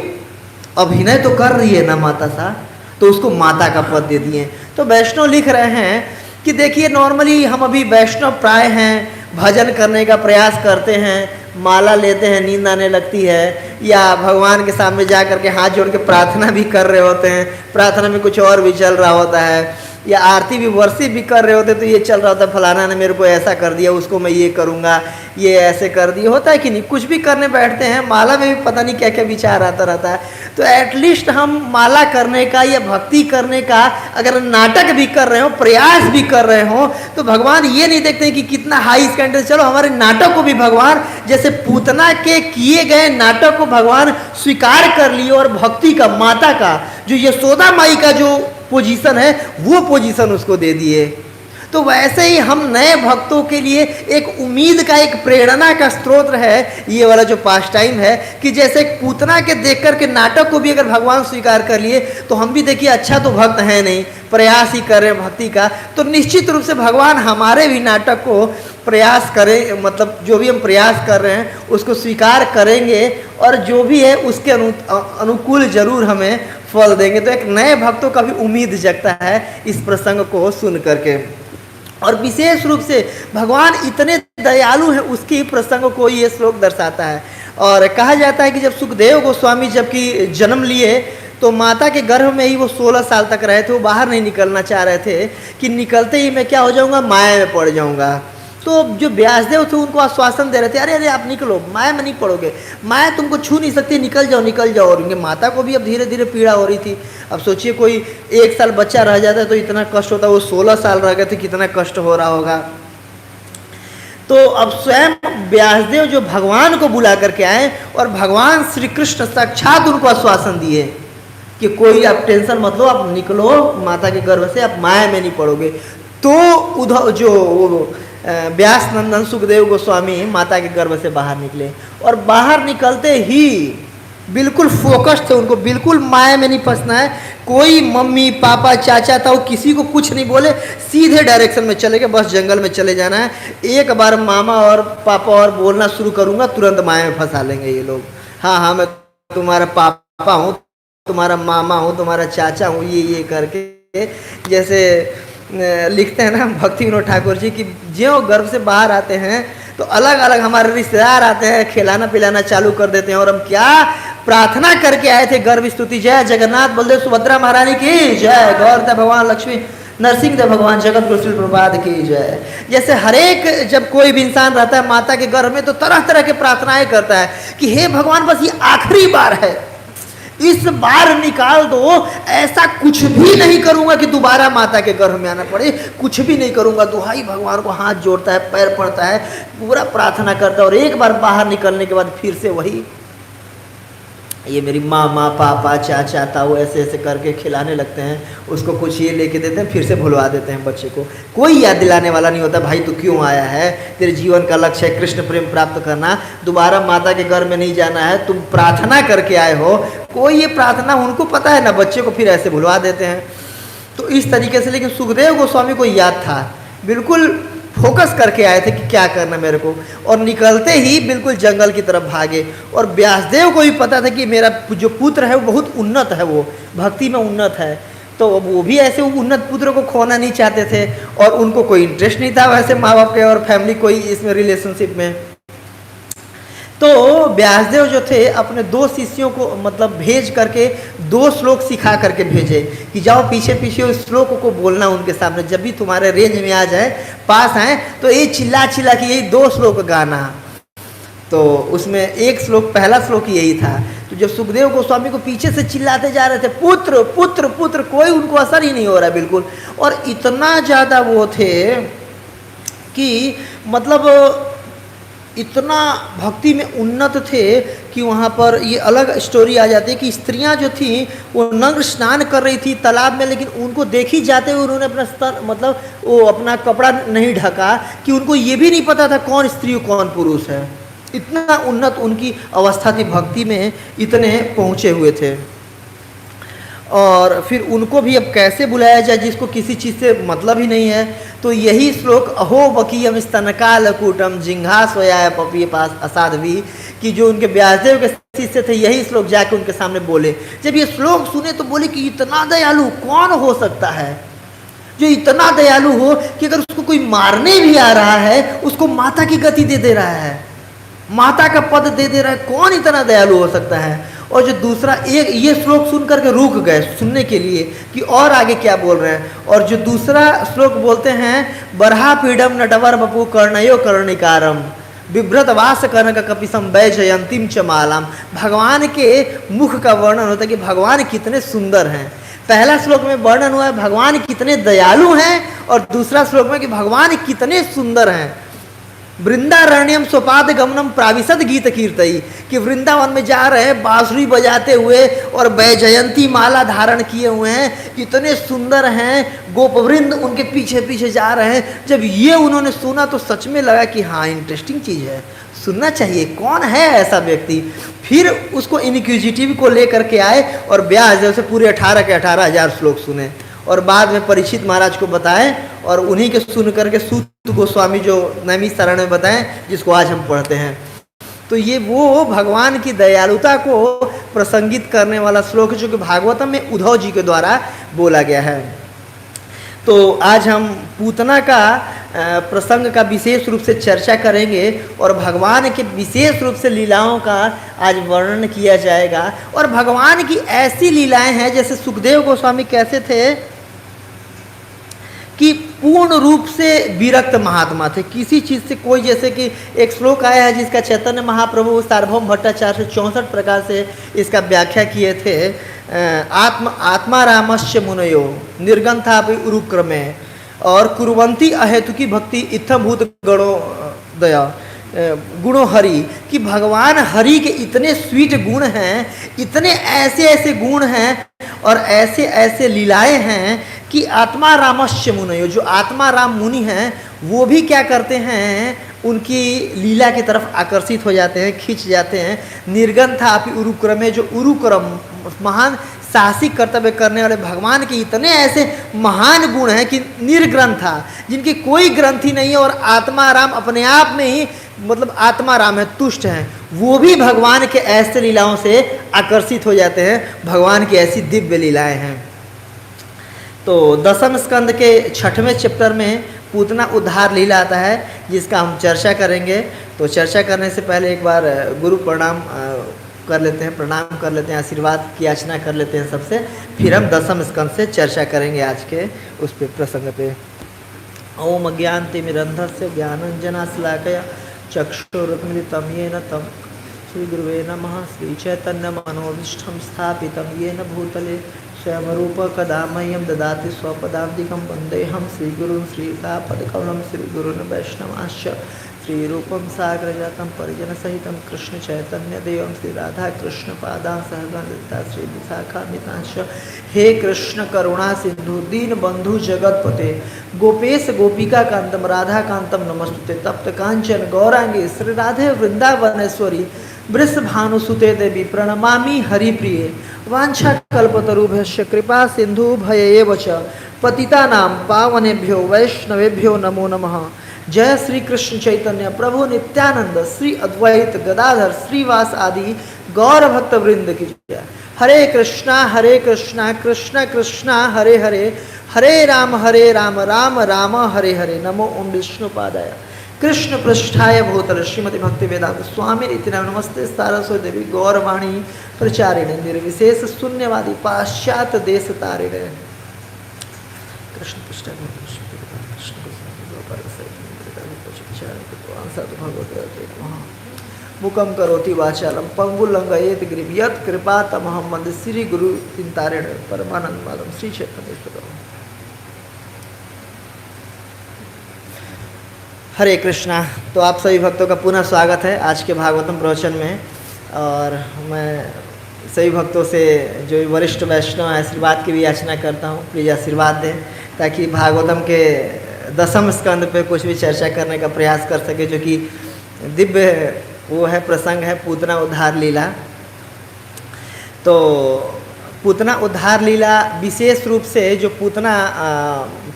अभिनय तो कर रही है ना माता सा, तो उसको माता का पद दे दिए। तो वैष्णव लिख रहे हैं कि देखिए नॉर्मली हम अभी वैष्णव प्राय हैं, भजन करने का प्रयास करते हैं, माला लेते हैं, नींद आने लगती है, या भगवान के सामने जा करके हाथ जोड़ के प्रार्थना भी कर रहे होते हैं, प्रार्थना में कुछ और भी चल रहा होता है, या आरती भी वर्षी भी कर रहे होते तो ये चल रहा होता है, फलाना ने मेरे को ऐसा कर दिया, उसको मैं ये करूँगा, ये ऐसे कर दिया, होता है कि नहीं। कुछ भी करने बैठते हैं, माला में भी पता नहीं क्या क्या विचार आता रहता है। तो एटलीस्ट हम माला करने का या भक्ति करने का अगर नाटक भी कर रहे हो, प्रयास भी कर रहे हो, तो भगवान ये नहीं देखते कि कितना हाई स्टैंडर्ड, चलो हमारे नाटक को भी भगवान, जैसे पूतना के किए गए नाटक को भगवान स्वीकार कर लिए, और भक्ति का, माता का, जो यशोदा माई का जो पोजीशन है, वो पोजीशन उसको दे दिए। तो वैसे ही हम नए भक्तों के लिए एक उम्मीद का, एक प्रेरणा का स्रोत है ये वाला जो पास टाइम है, कि जैसे पूतना के देख कर के नाटक को भी अगर भगवान स्वीकार कर लिए, तो हम भी देखिए अच्छा तो भक्त है नहीं, प्रयास ही कर रहे हैं भक्ति का, तो निश्चित रूप से भगवान हमारे भी नाटक को प्रयास करें, मतलब जो भी हम प्रयास कर रहे हैं उसको स्वीकार करेंगे, और जो भी है उसके अनुकूल जरूर हमें फल देंगे। तो एक नए भक्तों का भी उम्मीद जगता है इस प्रसंग को सुन करके। और विशेष रूप से भगवान इतने दयालु हैं, उसकी प्रसंग को ये श्लोक दर्शाता है। और कहा जाता है कि जब सुखदेव गोस्वामी जबकि जन्म लिए तो माता के गर्भ में ही वो 16 साल तक रहे थे, वो बाहर नहीं निकलना चाह रहे थे कि निकलते ही मैं क्या हो जाऊंगा, माया में पड़ जाऊंगा। तो जो व्यासदेव थे उनको आश्वासन दे रहे थे, अरे अरे आप निकलो, माया में नहीं पड़ोगे, माया तुमको छू नहीं सकती, निकल जाओ निकल जाओ। और उनके माता को भी अब धीरे धीरे पीड़ा हो रही थी। अब सोचिए कोई 1 साल बच्चा रह जाता है तो इतना कष्ट होता है, वो 16 साल रह गए थे, कितना कष्ट हो रहा होगा। तो अब स्वयं व्यासदेव जो भगवान को बुला करके आए और भगवान श्री कृष्ण साक्षात उनको आश्वासन दिए कि कोई आप टेंशन मत लो, आप निकलो माता के गर्भ से, आप माया में नहीं पड़ोगे। तो उधर जो व्यास नंदन सुखदेव गोस्वामी माता के गर्भ से बाहर निकले और बाहर निकलते ही बिल्कुल फोकस थे, उनको बिल्कुल माया में नहीं फंसना है। कोई मम्मी पापा चाचा ताऊ किसी को कुछ नहीं बोले, सीधे डायरेक्शन में चले गए, बस जंगल में चले जाना है। एक बार मामा और पापा और बोलना शुरू करूँगा तुरंत माया में फंसा लेंगे ये लोग। हाँ हाँ मैं तुम्हारा पापा हूँ, तुम्हारा मामा हूँ, तुम्हारा चाचा हूँ, ये करके जैसे लिखते हैं ना भक्ति विनोद ठाकुर जी की, जो गर्भ से बाहर आते हैं तो अलग अलग हमारे रिश्तेदार आते हैं, खिलाना पिलाना चालू कर देते हैं। और हम क्या प्रार्थना करके आए थे, गर्भ स्तुति, जय जगन्नाथ बलदेव सुभद्रा महारानी की जय, गौर भगवान लक्ष्मी नरसिंह देव भगवान जगत गुरु प्रभात की जय। जैसे हरेक जब कोई भी इंसान रहता है माता के गर्भ में तो तरह तरह के प्रार्थनाएं करता है कि हे भगवान बस ये आखिरी बार है, इस बार निकाल दो, ऐसा कुछ भी नहीं करूंगा कि दोबारा माता के गर्भ में आना पड़े, कुछ भी नहीं करूंगा। दुहाई भगवान को हाथ जोड़ता है, पैर पड़ता है, पूरा प्रार्थना करता है। और एक बार बाहर निकलने के बाद फिर से वही, ये मेरी मामा पापा चाचा ताऊ ऐसे ऐसे करके खिलाने लगते हैं, उसको कुछ ये लेके देते हैं, फिर से भुलवा देते हैं बच्चे को। कोई याद दिलाने वाला नहीं होता, भाई तू क्यों आया है, तेरे जीवन का लक्ष्य है कृष्ण प्रेम प्राप्त करना, दोबारा माता के गर्भ में नहीं जाना है, तुम प्रार्थना करके आए हो। कोई ये प्रार्थना उनको पता है ना, बच्चे को फिर ऐसे भुलवा देते हैं। तो इस तरीके से, लेकिन सुखदेव गोस्वामी को याद था, बिल्कुल फोकस करके आए थे कि क्या करना मेरे को, और निकलते ही बिल्कुल जंगल की तरफ भागे। और व्यासदेव को भी पता था कि मेरा जो पुत्र है वो बहुत उन्नत है, वो भक्ति में उन्नत है, तो वो भी ऐसे उन्नत पुत्र को खोना नहीं चाहते थे। और उनको कोई इंटरेस्ट नहीं था वैसे माँ बाप के और फैमिली कोई इसमें रिलेशनशिप में। तो व्यासदेव जो थे अपने 2 शिष्यों को मतलब भेज करके 2 श्लोक सिखा करके भेजे कि जाओ पीछे पीछे उस श्लोक को बोलना उनके सामने, जब भी तुम्हारे रेंज में आ जाए, पास आए तो ये चिल्ला चिल्ला के यही 2 श्लोक गाना। तो उसमें एक श्लोक, पहला श्लोक यही था। तो जब सुखदेव गोस्वामी को पीछे से चिल्लाते जा रहे थे पुत्र पुत्र पुत्र, कोई उनको असर ही नहीं हो रहा बिल्कुल। और इतना ज़्यादा वो थे कि मतलब इतना भक्ति में उन्नत थे कि वहाँ पर ये अलग स्टोरी आ जाती है कि स्त्रियाँ जो थी वो नग्न स्नान कर रही थी तालाब में, लेकिन उनको देखी जाते हुए उन्होंने अपना स्तर मतलब वो अपना कपड़ा नहीं ढका कि उनको ये भी नहीं पता था कौन स्त्री कौन पुरुष है। इतना उन्नत उनकी अवस्था थी, भक्ति में इतने पहुँचे हुए थे। और फिर उनको भी अब कैसे बुलाया जाए जिसको किसी चीज़ से मतलब ही नहीं है। तो यही श्लोक अहो बकीयम स्तनकाल कूटम जिंघा सोया पपी पास असाध्वी कि जो उनके व्यासदेव के शिष्य थे, यही श्लोक जाके उनके सामने बोले। जब ये श्लोक सुने तो बोले कि इतना दयालु कौन हो सकता है जो इतना दयालु हो कि अगर उसको कोई मारने भी आ रहा है उसको माता की गति दे रहा है, माता का पद दे रहा है, कौन इतना दयालु हो सकता है। और जो दूसरा एक ये श्लोक सुन करके रुक गए सुनने के लिए कि और आगे क्या बोल रहे हैं। और जो दूसरा श्लोक बोलते हैं बरहा पीडम नटवर बपू कर्णयो कर्णिकारम विभ्रत वास कर्ण का कपिसम वै जयंतिम च मालाम। भगवान के मुख का वर्णन होता है कि भगवान कितने सुंदर हैं। पहला श्लोक में वर्णन हुआ है भगवान कितने दयालु हैं, और दूसरा श्लोक में कि भगवान कितने सुंदर हैं। वृंदारण्यम स्वपाद गमनम प्राविशद गीत कीर्तई कि वृंदावन में जा रहे हैं बांसुरी बजाते हुए और वैजयंती माला धारण किए हुए हैं, इतने सुंदर हैं, गोपवृंद उनके पीछे पीछे जा रहे हैं। जब ये उन्होंने सुना तो सच में लगा कि हाँ इंटरेस्टिंग चीज़ है, सुनना चाहिए, कौन है ऐसा व्यक्ति। फिर उसको इनक्विजिटिव को लेकर के आए और व्यासदेव से पूरे 18 के 18,000 श्लोक सुने और बाद में परीक्षित महाराज को बताएं और उन्हीं के सुन करके सूत गोस्वामी जो नैमिषारण्य में बताएं जिसको आज हम पढ़ते हैं। तो ये वो भगवान की दयालुता को प्रसंगित करने वाला श्लोक है जो कि भागवतम में उद्धव जी के द्वारा बोला गया है। तो आज हम पूतना का प्रसंग का विशेष रूप से चर्चा करेंगे और भगवान के विशेष रूप से लीलाओं का आज वर्णन किया जाएगा। और भगवान की ऐसी लीलाएं हैं जैसे सुखदेव गोस्वामी कैसे थे कि पूर्ण रूप से विरक्त महात्मा थे, किसी चीज़ से कोई, जैसे कि एक श्लोक आया है जिसका चैतन्य महाप्रभु सार्वभौम भट्टाचार्य से 64 प्रकार से इसका व्याख्या किए थे। आत्मा रामस्य मुनयो निर्गंथा उरुक्रमे और कुर्वंती अहेतुकी भक्ति इत्थभूत गणो दया गुणो हरि, कि भगवान हरि के इतने स्वीट गुण हैं, इतने ऐसे ऐसे गुण हैं और ऐसे ऐसे लीलाएं हैं कि आत्मा रामस्य मुनयो, जो आत्मा राम मुनि हैं वो भी क्या करते हैं, उनकी लीला की तरफ आकर्षित हो जाते हैं, खींच जाते हैं। निर्गंथा अपि उरुक्रमे, जो उरुक्रम महान साहसिक कर्तव्य करने वाले भगवान के इतने ऐसे महान गुण हैं कि निर्ग्रंथा, जिनकी कोई ग्रंथि नहीं है और आत्मा राम अपने आप में ही, मतलब आत्मा राम है, तुष्ट हैं, वो भी भगवान के ऐसे लीलाओं से आकर्षित हो जाते हैं। भगवान की ऐसी दिव्य लीलाएं हैं। तो दसम स्कंद के 6वें चैप्टर में पूतना उद्धार लीला आता है, जिसका हम चर्चा करेंगे। तो चर्चा करने से पहले एक बार गुरु प्रणाम कर लेते हैं, प्रणाम कर लेते हैं, आशीर्वाद की याचना कर लेते हैं सबसे, फिर हम दसम स्कंद से चर्चा करेंगे आज के उस पे प्रसंग पे। ओम अज्ञानतिमिरन्धस्य ज्ञानञ्जनशलाकया चक्षुरुन्मिलितं येन तं श्रीगुरुवे नमः। श्रीचैतन्यमनोभीष्टं स्थापितं येन भूतले स्वयं रूप कदा मह्यं ददाति स्वपदान्तिकं वन्देऽहं श्रीगुरुं श्रीतापदकमलं श्रीगुरून् वैष्णवांश्च श्रीरूपं साग्रजातं परिजनसहितं कृष्णचैतन्यदेवं श्रीराधाकृष्णपादां सहगणललिता श्रीविशाखान्वितांश्च। हे कृष्ण करुणा सिंधु दीनबंधु जगतपते गोपेश गोपिकाकान्तं राधाकान्तं नमस्तुते। तप्त कांचन गौरांगी श्री राधे वृंदावनेश्वरी वृषभानुसुते देवी प्रणमामि हरिप्रिये। वाञ्छाकल्पतरुभ्यश्च कृपा सिन्धुभयैव च पतितानां पावनेभ्यो वैष्णवेभ्यो नमो नमः। जय श्री कृष्ण चैतन्य प्रभु नित्यानंद श्री अद्वैत गदाधर श्रीवास आदि गौर भक्त वृंद की जय। हरे कृष्णा कृष्ण कृष्णा हरे हरे, हरे राम राम राम हरे हरे। नमो ओम विष्णुपादाय कृष्ण पृष्ठाय भूतल श्रीमती भक्ति वेदांत स्वामी इति नमस्ते सारस्वती देवी गौरवाणी प्रचारिणे निर्विशेष शून्यवादी पाश्चात्य देश तारिणे। कृष्ण पृष्ठाय मुकम करोति वाचालम पंगुलंघयेत गिरिं यत् कृपातमहं वन्दे श्री गुरु चिंतारेण परमानंद माधव श्री चैतन्य। हरे कृष्णा। तो आप सभी भक्तों का पुनः स्वागत है आज के भागवतम प्रवचन में। और मैं सभी भक्तों से, जो वरिष्ठ वैष्णव आशीर्वाद की भी याचना करता हूँ, प्लीज़ आशीर्वाद दें ताकि भागवतम के दसम स्कंद पे कुछ भी चर्चा करने का प्रयास कर सके, जो कि दिव्य वो है, प्रसंग है पूतना उद्धार लीला। तो पूतना उद्धार लीला विशेष रूप से जो पूतना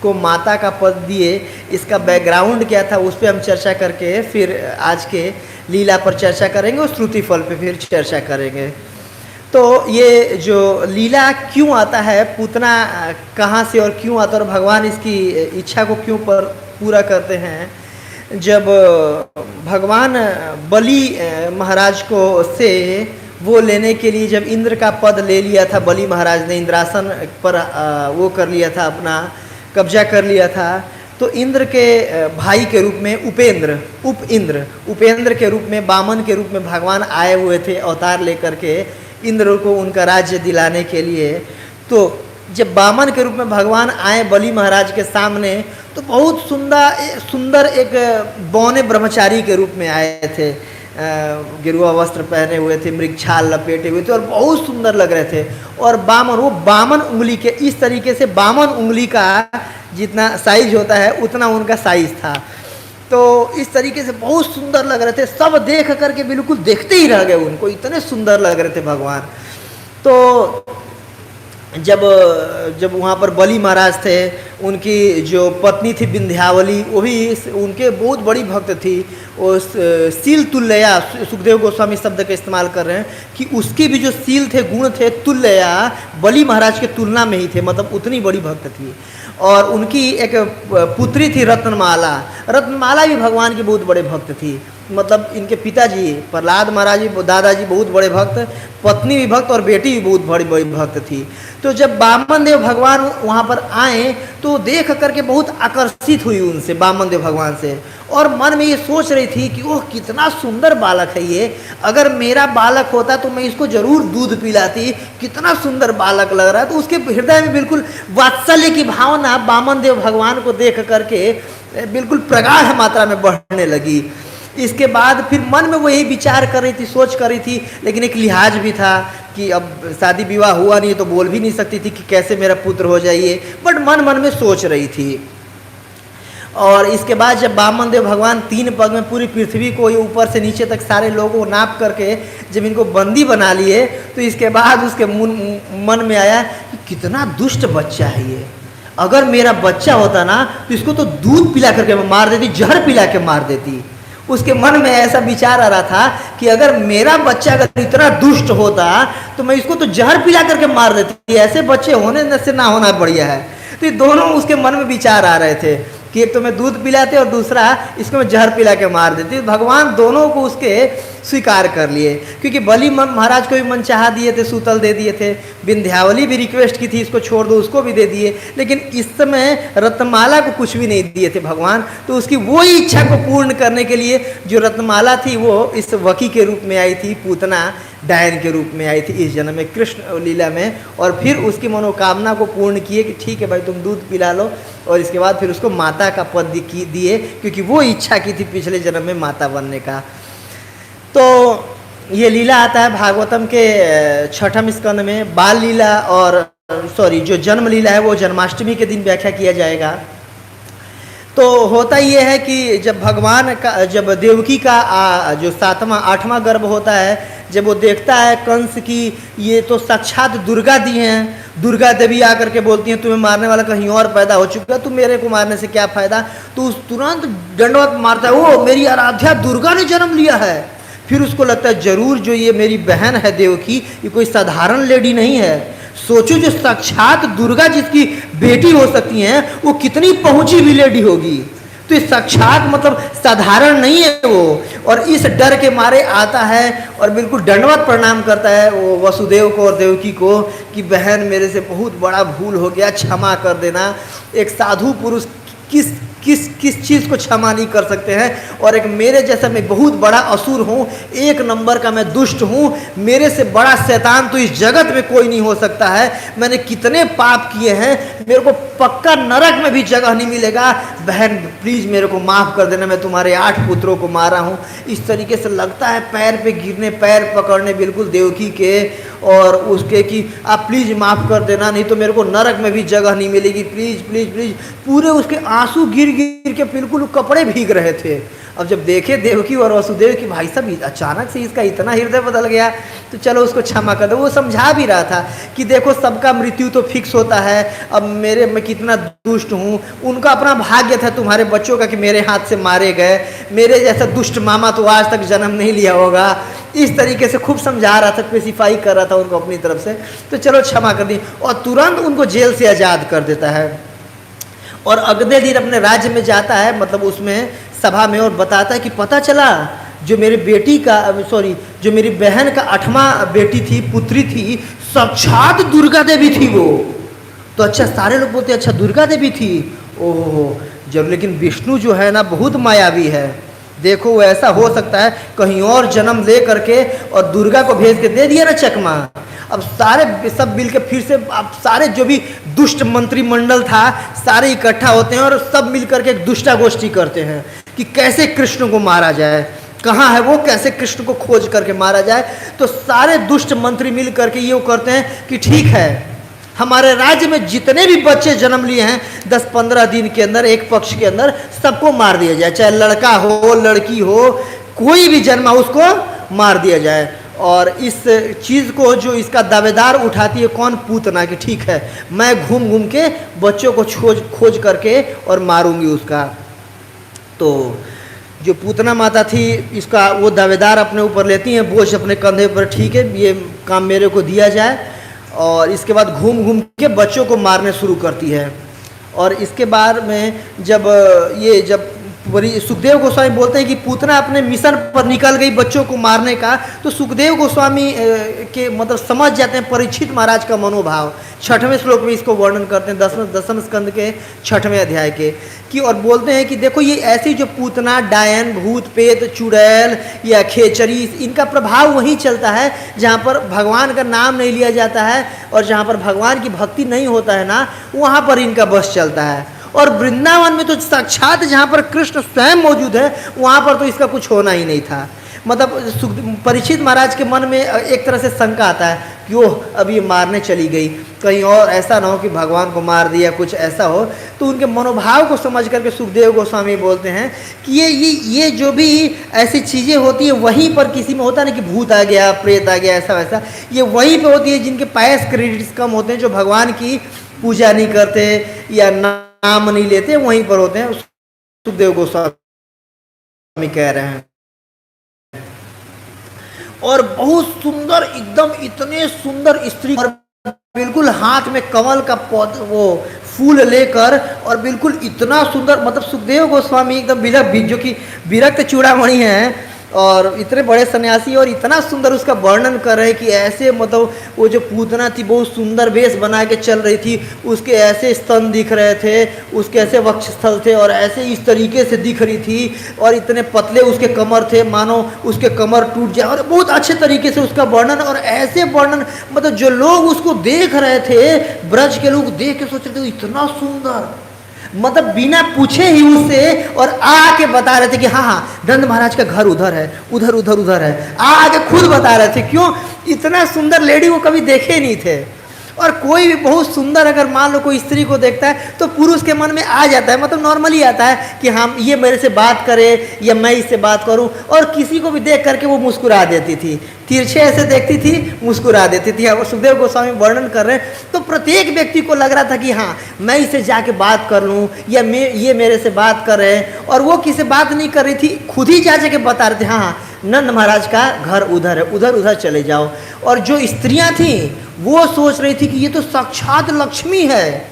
को माता का पद दिए, इसका बैकग्राउंड क्या था उस पर हम चर्चा करके फिर आज के लीला पर चर्चा करेंगे और श्रुति फल पे फिर चर्चा करेंगे। तो ये जो लीला क्यों आता है, पूतना कहाँ से और क्यों आता है, और भगवान इसकी इच्छा को क्यों पर पूरा करते हैं। जब भगवान बलि महाराज को से वो लेने के लिए जब इंद्र का पद ले लिया था, बलि महाराज ने इंद्रासन पर वो कर लिया था, अपना कब्जा कर लिया था, तो इंद्र के भाई के रूप में उपेंद्र के रूप में, बामन के रूप में भगवान आए हुए थे अवतार लेकर के इंद्र को उनका राज्य दिलाने के लिए। तो जब बामन के रूप में भगवान आए बलि महाराज के सामने, तो बहुत सुंदर एक बौने ब्रह्मचारी के रूप में आए थे, गिरुआ वस्त्र पहने हुए थे, मृगछाल लपेटे हुए थे और बहुत सुंदर लग रहे थे। और बामन उंगली के, इस तरीके से बामन उंगली का जितना साइज होता है उतना उनका साइज था। तो इस तरीके से बहुत सुंदर लग रहे थे, सब देख करके बिल्कुल देखते ही रह गए उनको, इतने सुंदर लग रहे थे भगवान। तो जब वहाँ पर बलि महाराज थे, उनकी जो पत्नी थी विंध्यावली, वो भी उनके बहुत बड़ी भक्त थी। वो सील तुल्यया, सुखदेव गोस्वामी शब्द का इस्तेमाल कर रहे हैं कि उसके भी जो सील थे, गुण थे, तुल्यया बलि महाराज के तुलना में ही थे, मतलब उतनी बड़ी भक्त थी। और उनकी एक पुत्री थी रत्नमाला भी भगवान की बहुत बड़े भक्त थी। मतलब इनके पिताजी प्रहलाद महाराज जी, दादाजी बहुत बड़े भक्त, पत्नी भी भक्त और बेटी भी बहुत बड़ी बड़ी भक्त थी। तो जब वामन देव भगवान वहाँ पर आए तो देख करके बहुत आकर्षित हुई उनसे, वामन देव भगवान से, और मन में ये सोच रही थी कि ओह कितना सुंदर बालक है ये, अगर मेरा बालक होता तो मैं इसको जरूर दूध पिलाती, कितना सुंदर बालक लग रहा है। तो उसके हृदय में बिल्कुल वात्सल्य की भावना वामन देव भगवान को देख करके बिल्कुल प्रगाढ़ मात्रा में बढ़ने लगी। इसके बाद फिर मन में वही विचार कर रही थी, सोच कर रही थी, लेकिन एक लिहाज भी था कि अब शादी विवाह हुआ नहीं तो बोल भी नहीं सकती थी कि कैसे मेरा पुत्र हो जाइए, बट मन मन में सोच रही थी। और इसके बाद जब वामन देव भगवान 3 पग में पूरी पृथ्वी को ऊपर से नीचे तक सारे लोगों को नाप करके जब इनको बंदी बना लिए, तो इसके बाद उसके मन में आया कि कितना दुष्ट बच्चा है ये, अगर मेरा बच्चा होता ना तो इसको तो दूध पिला करके मैं मार देती, जहर पिला के मार देती। उसके मन में ऐसा विचार आ रहा था कि अगर मेरा बच्चा अगर इतना दुष्ट होता तो मैं इसको तो जहर पिला करके मार देती, ऐसे बच्चे होने से ना होना बढ़िया है। तो ये दोनों उसके मन में विचार आ रहे थे कि एक तो मैं दूध पिलाते और दूसरा इसको मैं जहर पिला के मार देती। भगवान दोनों को उसके स्वीकार कर लिए, क्योंकि बलि महाराज को भी मनचाहा दिए थे, सूतल दे दिए थे, विंध्यावली भी रिक्वेस्ट की थी इसको छोड़ दो, उसको भी दे दिए, लेकिन इस समय रत्नमाला को कुछ भी नहीं दिए थे भगवान। तो उसकी वो इच्छा को पूर्ण करने के लिए जो रत्नमाला थी वो इस वकी के रूप में आई थी, पूतना डायन के रूप में आई थी इस जन्म में कृष्ण लीला में, और फिर उसकी मनोकामना को पूर्ण किए कि ठीक है भाई तुम दूध पिला लो, और इसके बाद फिर उसको माता का पद दिए, क्योंकि वो इच्छा की थी पिछले जन्म में माता बनने का। तो ये लीला आता है भागवतम के 6ठम स्कंद में, बाल लीला और जो जन्म लीला है वो जन्माष्टमी के दिन व्याख्या किया जाएगा। तो होता ये है कि जब भगवान का, जब देवकी का जो 8वां गर्भ होता है, जब वो देखता है कंस की ये तो साक्षात दुर्गा दी हैं, दुर्गा देवी आकर के बोलती हैं तुम्हें मारने वाला कहीं और पैदा हो चुका है, तुम मेरे को मारने से क्या फ़ायदा, तो उस तुरंत दंडवत मारता है, वो मेरी आराध्या दुर्गा ने जन्म लिया है। फिर उसको लगता है जरूर जो ये मेरी बहन है देवकी, ये कोई साधारण लेडी नहीं है, सोचो जो साक्षात दुर्गा जिसकी बेटी हो सकती हैं वो कितनी पहुंची हुई लेडी होगी, तो ये साक्षात मतलब साधारण नहीं है वो। और इस डर के मारे आता है और बिल्कुल दंडवत प्रणाम करता है वो वसुदेव को और देवकी को कि बहन मेरे से बहुत बड़ा भूल हो गया, क्षमा कर देना। एक साधु पुरुष किस चीज़ को क्षमा नहीं कर सकते हैं, और एक मेरे जैसा मैं बहुत बड़ा असुर हूँ, 1 नंबर का मैं दुष्ट हूँ, मेरे से बड़ा शैतान तो इस जगत में कोई नहीं हो सकता है, मैंने कितने पाप किए हैं, मेरे को पक्का नरक में भी जगह नहीं मिलेगा, बहन प्लीज़ मेरे को माफ़ कर देना, मैं तुम्हारे 8 पुत्रों को मारा हूँ। इस तरीके से लगता है पैर पे गिरने, पैर पकड़ने बिल्कुल देवकी के और उसके कि आप प्लीज़ माफ़ कर देना, नहीं तो मेरे को नरक में भी जगह नहीं मिलेगी, प्लीज़ प्लीज़ प्लीज़। पूरे उसके आंसू गिर के बिल्कुल कपड़े भीग रहे थे। अब जब देखे देवकी और वसुदेव कि भाई साहब अचानक से इसका इतना हृदय बदल गया, तो चलो उसको क्षमा कर दो। वो समझा भी रहा था कि देखो सबका मृत्यु तो फिक्स होता है, अब मैं कितना दुष्ट हूँ, उनका अपना भाग्य था तुम्हारे बच्चों का कि मेरे हाथ से मारे गए, मेरे जैसा दुष्ट मामा तो आज तक जन्म नहीं लिया होगा। इस तरीके से खूब समझा रहा था, स्पेसिफाई कर रहा था उनको अपनी तरफ से, तो चलो क्षमा कर दी, और तुरंत उनको जेल से आज़ाद कर देता है। और अगले दिन अपने राज्य में जाता है, मतलब उसमें सभा में, और बताता है कि पता चला जो मेरी बेटी का जो मेरी बहन का 8वां बेटी थी, पुत्री थी, साक्षात दुर्गा देवी थी वो। तो अच्छा सारे लोग बोलते अच्छा दुर्गा देवी थी, ओहो जब, लेकिन विष्णु जो है ना बहुत मायावी है, देखो वो ऐसा हो सकता है कहीं और जन्म ले करके और दुर्गा को भेज के दे दिया ना चकमा। अब सारे सब मिल के फिर से, अब सारे जो भी दुष्ट मंत्रिमंडल था सारे इकट्ठा होते हैं और सब मिल करके एक दुष्टा गोष्ठी करते हैं कि कैसे कृष्ण को मारा जाए, कहाँ है वो, कैसे कृष्ण को खोज करके मारा जाए। तो सारे दुष्ट मंत्री मिल करके ये करते हैं कि ठीक है हमारे राज्य में जितने भी बच्चे जन्म लिए हैं 10-15 दिन के अंदर, एक पक्ष के अंदर सबको मार दिया जाए, चाहे लड़का हो लड़की हो, कोई भी जन्मा उसको मार दिया जाए। और इस चीज़ को जो इसका दावेदार उठाती है कौन, पूतना, कि ठीक है मैं घूम घूम के बच्चों को खोज करके और मारूंगी उसका। तो जो पूतना माता थी इसका वो दावेदार अपने ऊपर लेती हैं, बोझ अपने कंधे पर, ठीक है ये काम मेरे को दिया जाए, और इसके बाद घूम घूम के बच्चों को मारने शुरू करती है। और इसके बाद में जब सुखदेव गोस्वामी बोलते हैं कि पूतना अपने मिशन पर निकल गई बच्चों को मारने का, तो सुखदेव गोस्वामी के मतलब समझ जाते हैं परीक्षित महाराज का मनोभाव। 6वें श्लोक में इसको वर्णन करते हैं, दसम स्कंद के 6वें अध्याय के, कि और बोलते हैं कि देखो ये ऐसी जो पूतना, डायन, भूत, पेत, चुड़ैल या खेचरी, इनका प्रभाव वहीं चलता है जहाँ पर भगवान का नाम नहीं लिया जाता है और जहाँ पर भगवान की भक्ति नहीं होता है ना, वहाँ पर इनका बस चलता है। और वृंदावन में तो साक्षात जहाँ पर कृष्ण स्वयं मौजूद है वहाँ पर तो इसका कुछ होना ही नहीं था। मतलब परीक्षित महाराज के मन में एक तरह से शंका आता है कि ओह अब ये मारने चली गई, कहीं और ऐसा ना हो कि भगवान को मार दिया, कुछ ऐसा हो। तो उनके मनोभाव को समझ करके सुखदेव गोस्वामी बोलते हैं कि ये जो भी ऐसी चीज़ें होती है वहीं पर किसी में होता नहीं कि भूत आ गया, प्रेत आ गया, ऐसा वैसा, ये वहीं पे होती है जिनके पास क्रेडिट्स कम होते हैं, जो भगवान की पूजा नहीं करते या नाम नहीं लेते, वहीं पर होते हैं। सुखदेव गोस्वामी कह रहे हैं। और बहुत सुंदर, एकदम इतने सुंदर स्त्री, और बिल्कुल हाथ में कमल का पौधा वो फूल लेकर, और बिल्कुल इतना सुंदर, मतलब सुखदेव गोस्वामी एकदम जो कि विरक्त चूड़ामणि हैं और इतने बड़े सन्यासी, और इतना सुंदर उसका वर्णन कर रहे हैं कि ऐसे मतलब वो जो पूतना थी बहुत सुंदर वेश बना के चल रही थी, उसके ऐसे स्तन दिख रहे थे, उसके ऐसे वक्षस्थल थे और ऐसे इस तरीके से दिख रही थी, और इतने पतले उसके कमर थे मानो उसके कमर टूट जाए, और बहुत अच्छे तरीके से उसका वर्णन। और ऐसे वर्णन मतलब जो लोग उसको देख रहे थे, ब्रज के लोग देख के सोच रहे थे इतना सुंदर, मतलब बिना पूछे ही उससे, और आके बता रहे थे कि हाँ हाँ नंद महाराज का घर उधर है, उधर उधर उधर है, आके खुद बता रहे थे। क्यों? इतना सुंदर लेडी वो कभी देखे नहीं थे। और कोई भी बहुत सुंदर अगर मान लो कोई स्त्री को देखता है तो पुरुष के मन में आ जाता है, मतलब नॉर्मली आता है कि हाँ ये मेरे से बात करे या मैं इससे बात करूं। और किसी को भी देख करके वो मुस्कुरा देती थी, तिरछे ऐसे देखती थी, मुस्कुरा देती थी। और सुखदेव गोस्वामी वर्णन कर रहे हैं तो प्रत्येक व्यक्ति को लग रहा था कि हाँ मैं इससे जाके बात कर लूँ या ये मेरे से बात कर रहे हैं। और वो किसी बात नहीं कर रही थी, खुद ही जा के बता रहे थे हाँ हाँ नंद महाराज का घर उधर है, उधर उधर चले जाओ। और जो स्त्रियां थीं वो सोच रही थी कि ये तो साक्षात लक्ष्मी है,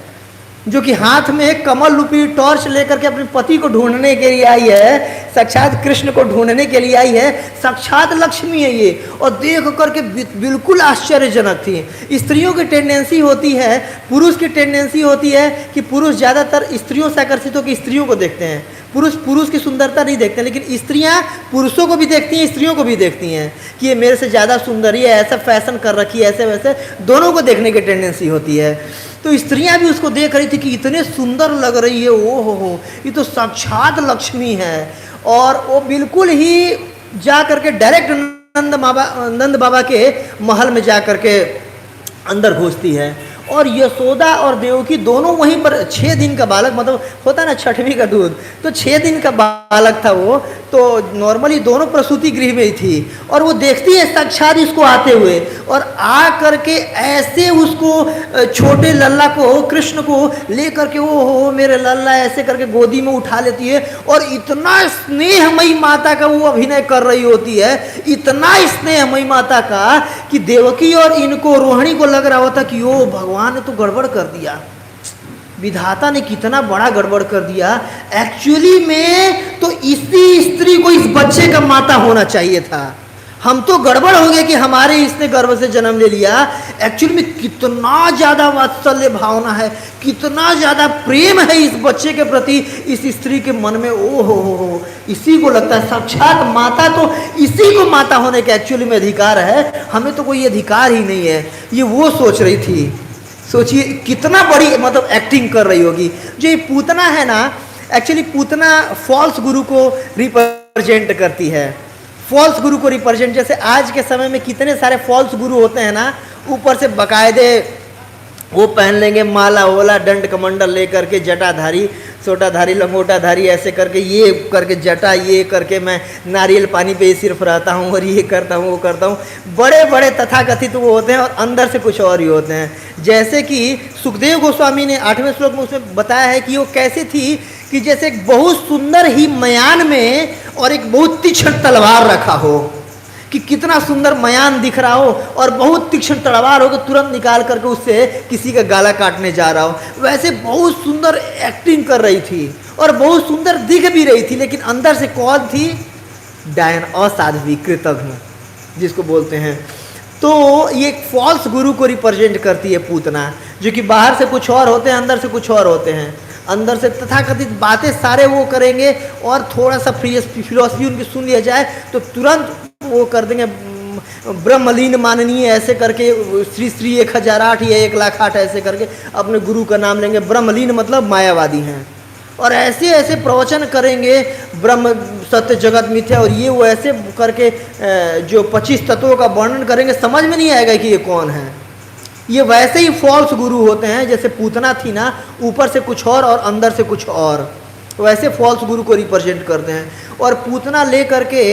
जो कि हाथ में एक कमल रूपी टॉर्च लेकर के अपने पति को ढूंढने के लिए आई है, साक्षात कृष्ण को ढूंढने के लिए आई है, साक्षात लक्ष्मी है ये। और देख करके बिल्कुल आश्चर्यजनक थी। स्त्रियों की टेंडेंसी होती है, पुरुष की टेंडेंसी होती है कि पुरुष ज़्यादातर स्त्रियों से आकर्षित होकर स्त्रियों को देखते हैं, पुरुष की सुंदरता नहीं देखते, लेकिन स्त्रियां पुरुषों को भी देखती हैं, स्त्रियों को भी देखती हैं कि ये मेरे से ज़्यादा सुंदर है, ऐसा फैशन कर रखी है, ऐसे वैसे दोनों को देखने की टेंडेंसी होती है। तो स्त्रियां भी उसको देख रही थी कि इतने सुंदर लग रही है, ओ हो ये तो साक्षात लक्ष्मी है। और वो बिल्कुल ही जा करके डायरेक्ट नंद बाबा के महल में जा करके अंदर घुसती है। और यशोदा और देवकी दोनों वहीं पर, 6 दिन का बालक, मतलब होता ना 6वीं का दूध, तो 6 दिन का बालक था वो, तो नॉर्मली दोनों प्रसूति गृह में ही थी। और वो देखती है साक्षात इसको आते हुए, और आ करके ऐसे उसको छोटे लल्ला को, कृष्ण को ले करके ओ हो मेरे लल्ला ऐसे करके गोदी में उठा लेती है। और इतना स्नेहमयी माता का वो अभिनय कर रही होती है, इतना स्नेहमयी माता का कि देवकी और इनको रोहिणी को लग रहा होता कि ओ भगवान ने तो गड़बड़ कर दिया, विधाता ने कितना बड़ा गड़बड़ कर दिया। एक्चुअली में तो इसी स्त्री को इस बच्चे का माता होना चाहिए था। हम तो गड़बड़ हो गए कि हमारे इसने गर्भ से जन्म ले लिया। एक्चुअली में कितना ज़्यादा वात्सल्य भावना है, कितना ज़्यादा प्रेम है इस बच्चे के प्रति इस स्त्री के मन में। ओ हो, इसी को लगता है साक्षात माता, तो इसी को माता होने का एक्चुअली में अधिकार है, हमें तो कोई अधिकार ही नहीं है। ये वो सोच रही थी। सोचिए कितना बड़ी मतलब एक्टिंग कर रही होगी। जो ये पूतना है ना, एक्चुअली पूतना फॉल्स गुरु को रिप्रेजेंट करती है, फॉल्स गुरु को रिप्रेजेंट। जैसे आज के समय में कितने सारे फॉल्स गुरु होते हैं ना, ऊपर से बकायदे वो पहन लेंगे माला वोला दंड कमंडल लेकर के, जटाधारी छोटाधारी लंगोटाधारी ऐसे करके, ये करके जटा ये करके मैं नारियल पानी पे सिर्फ रहता हूँ और ये करता हूँ वो करता हूँ। बड़े बड़े तथाकथित वो होते हैं और अंदर से कुछ और ही होते हैं। जैसे कि सुखदेव गोस्वामी ने 8वें श्लोक में उसमें बताया है कि वो कैसी थी कि जैसे एक बहुत सुंदर ही मयान में और एक बहुत तीक्ष्ण तलवार रखा हो, कि कितना सुंदर मयान दिख रहा हो और बहुत तीक्ष्ण तलवार हो, तुरंत निकाल करके उससे किसी का गला काटने जा रहा हो। वैसे बहुत सुंदर एक्टिंग कर रही थी और बहुत सुंदर दिख भी रही थी, लेकिन अंदर से कौन थी? डायन, असाध्वी, कृतघ्न जिसको बोलते हैं। तो ये एक फॉल्स गुरु को रिप्रेजेंट करती है पूतना, जो कि बाहर से कुछ और होते हैं, अंदर से कुछ और होते हैं। अंदर से तथाकथित बातें सारे वो करेंगे और थोड़ा सा फिलॉसफी उनकी सुन लिया जाए तो तुरंत वो कर देंगे ब्रह्मलीन माननीय ऐसे करके, श्री श्री 1008 या 1,08,000 ऐसे करके अपने गुरु का नाम लेंगे। ब्रह्मलीन मतलब मायावादी हैं और ऐसे ऐसे प्रवचन करेंगे, ब्रह्म सत्य जगत मिथ्या और ये वो ऐसे करके जो 25 तत्वों का वर्णन करेंगे, समझ में नहीं आएगा कि ये कौन है। ये वैसे ही फॉल्स गुरु होते हैं, जैसे पूतना थी ना, ऊपर से कुछ और अंदर से कुछ और, वैसे फॉल्स गुरु को रिप्रेजेंट करते हैं। और पूतना ले करके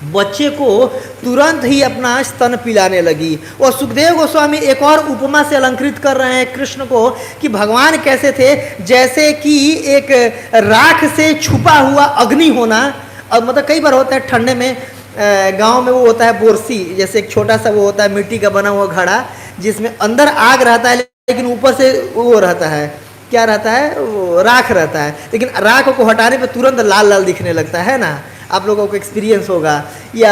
बच्चे को तुरंत ही अपना स्तन पिलाने लगी। और सुखदेव गोस्वामी एक और उपमा से अलंकृत कर रहे हैं कृष्ण को कि भगवान कैसे थे, जैसे कि एक राख से छुपा हुआ अग्नि होना। और मतलब कई बार होता है ठंडे में, गांव में वो होता है बोरसी, जैसे एक छोटा सा वो होता है मिट्टी का बना हुआ घड़ा, जिसमें अंदर आग रहता है लेकिन ऊपर से वो रहता है, क्या रहता है, वो राख रहता है, लेकिन राख को हटाने पे तुरंत लाल लाल दिखने लगता है ना। आप लोगों को एक्सपीरियंस होगा। या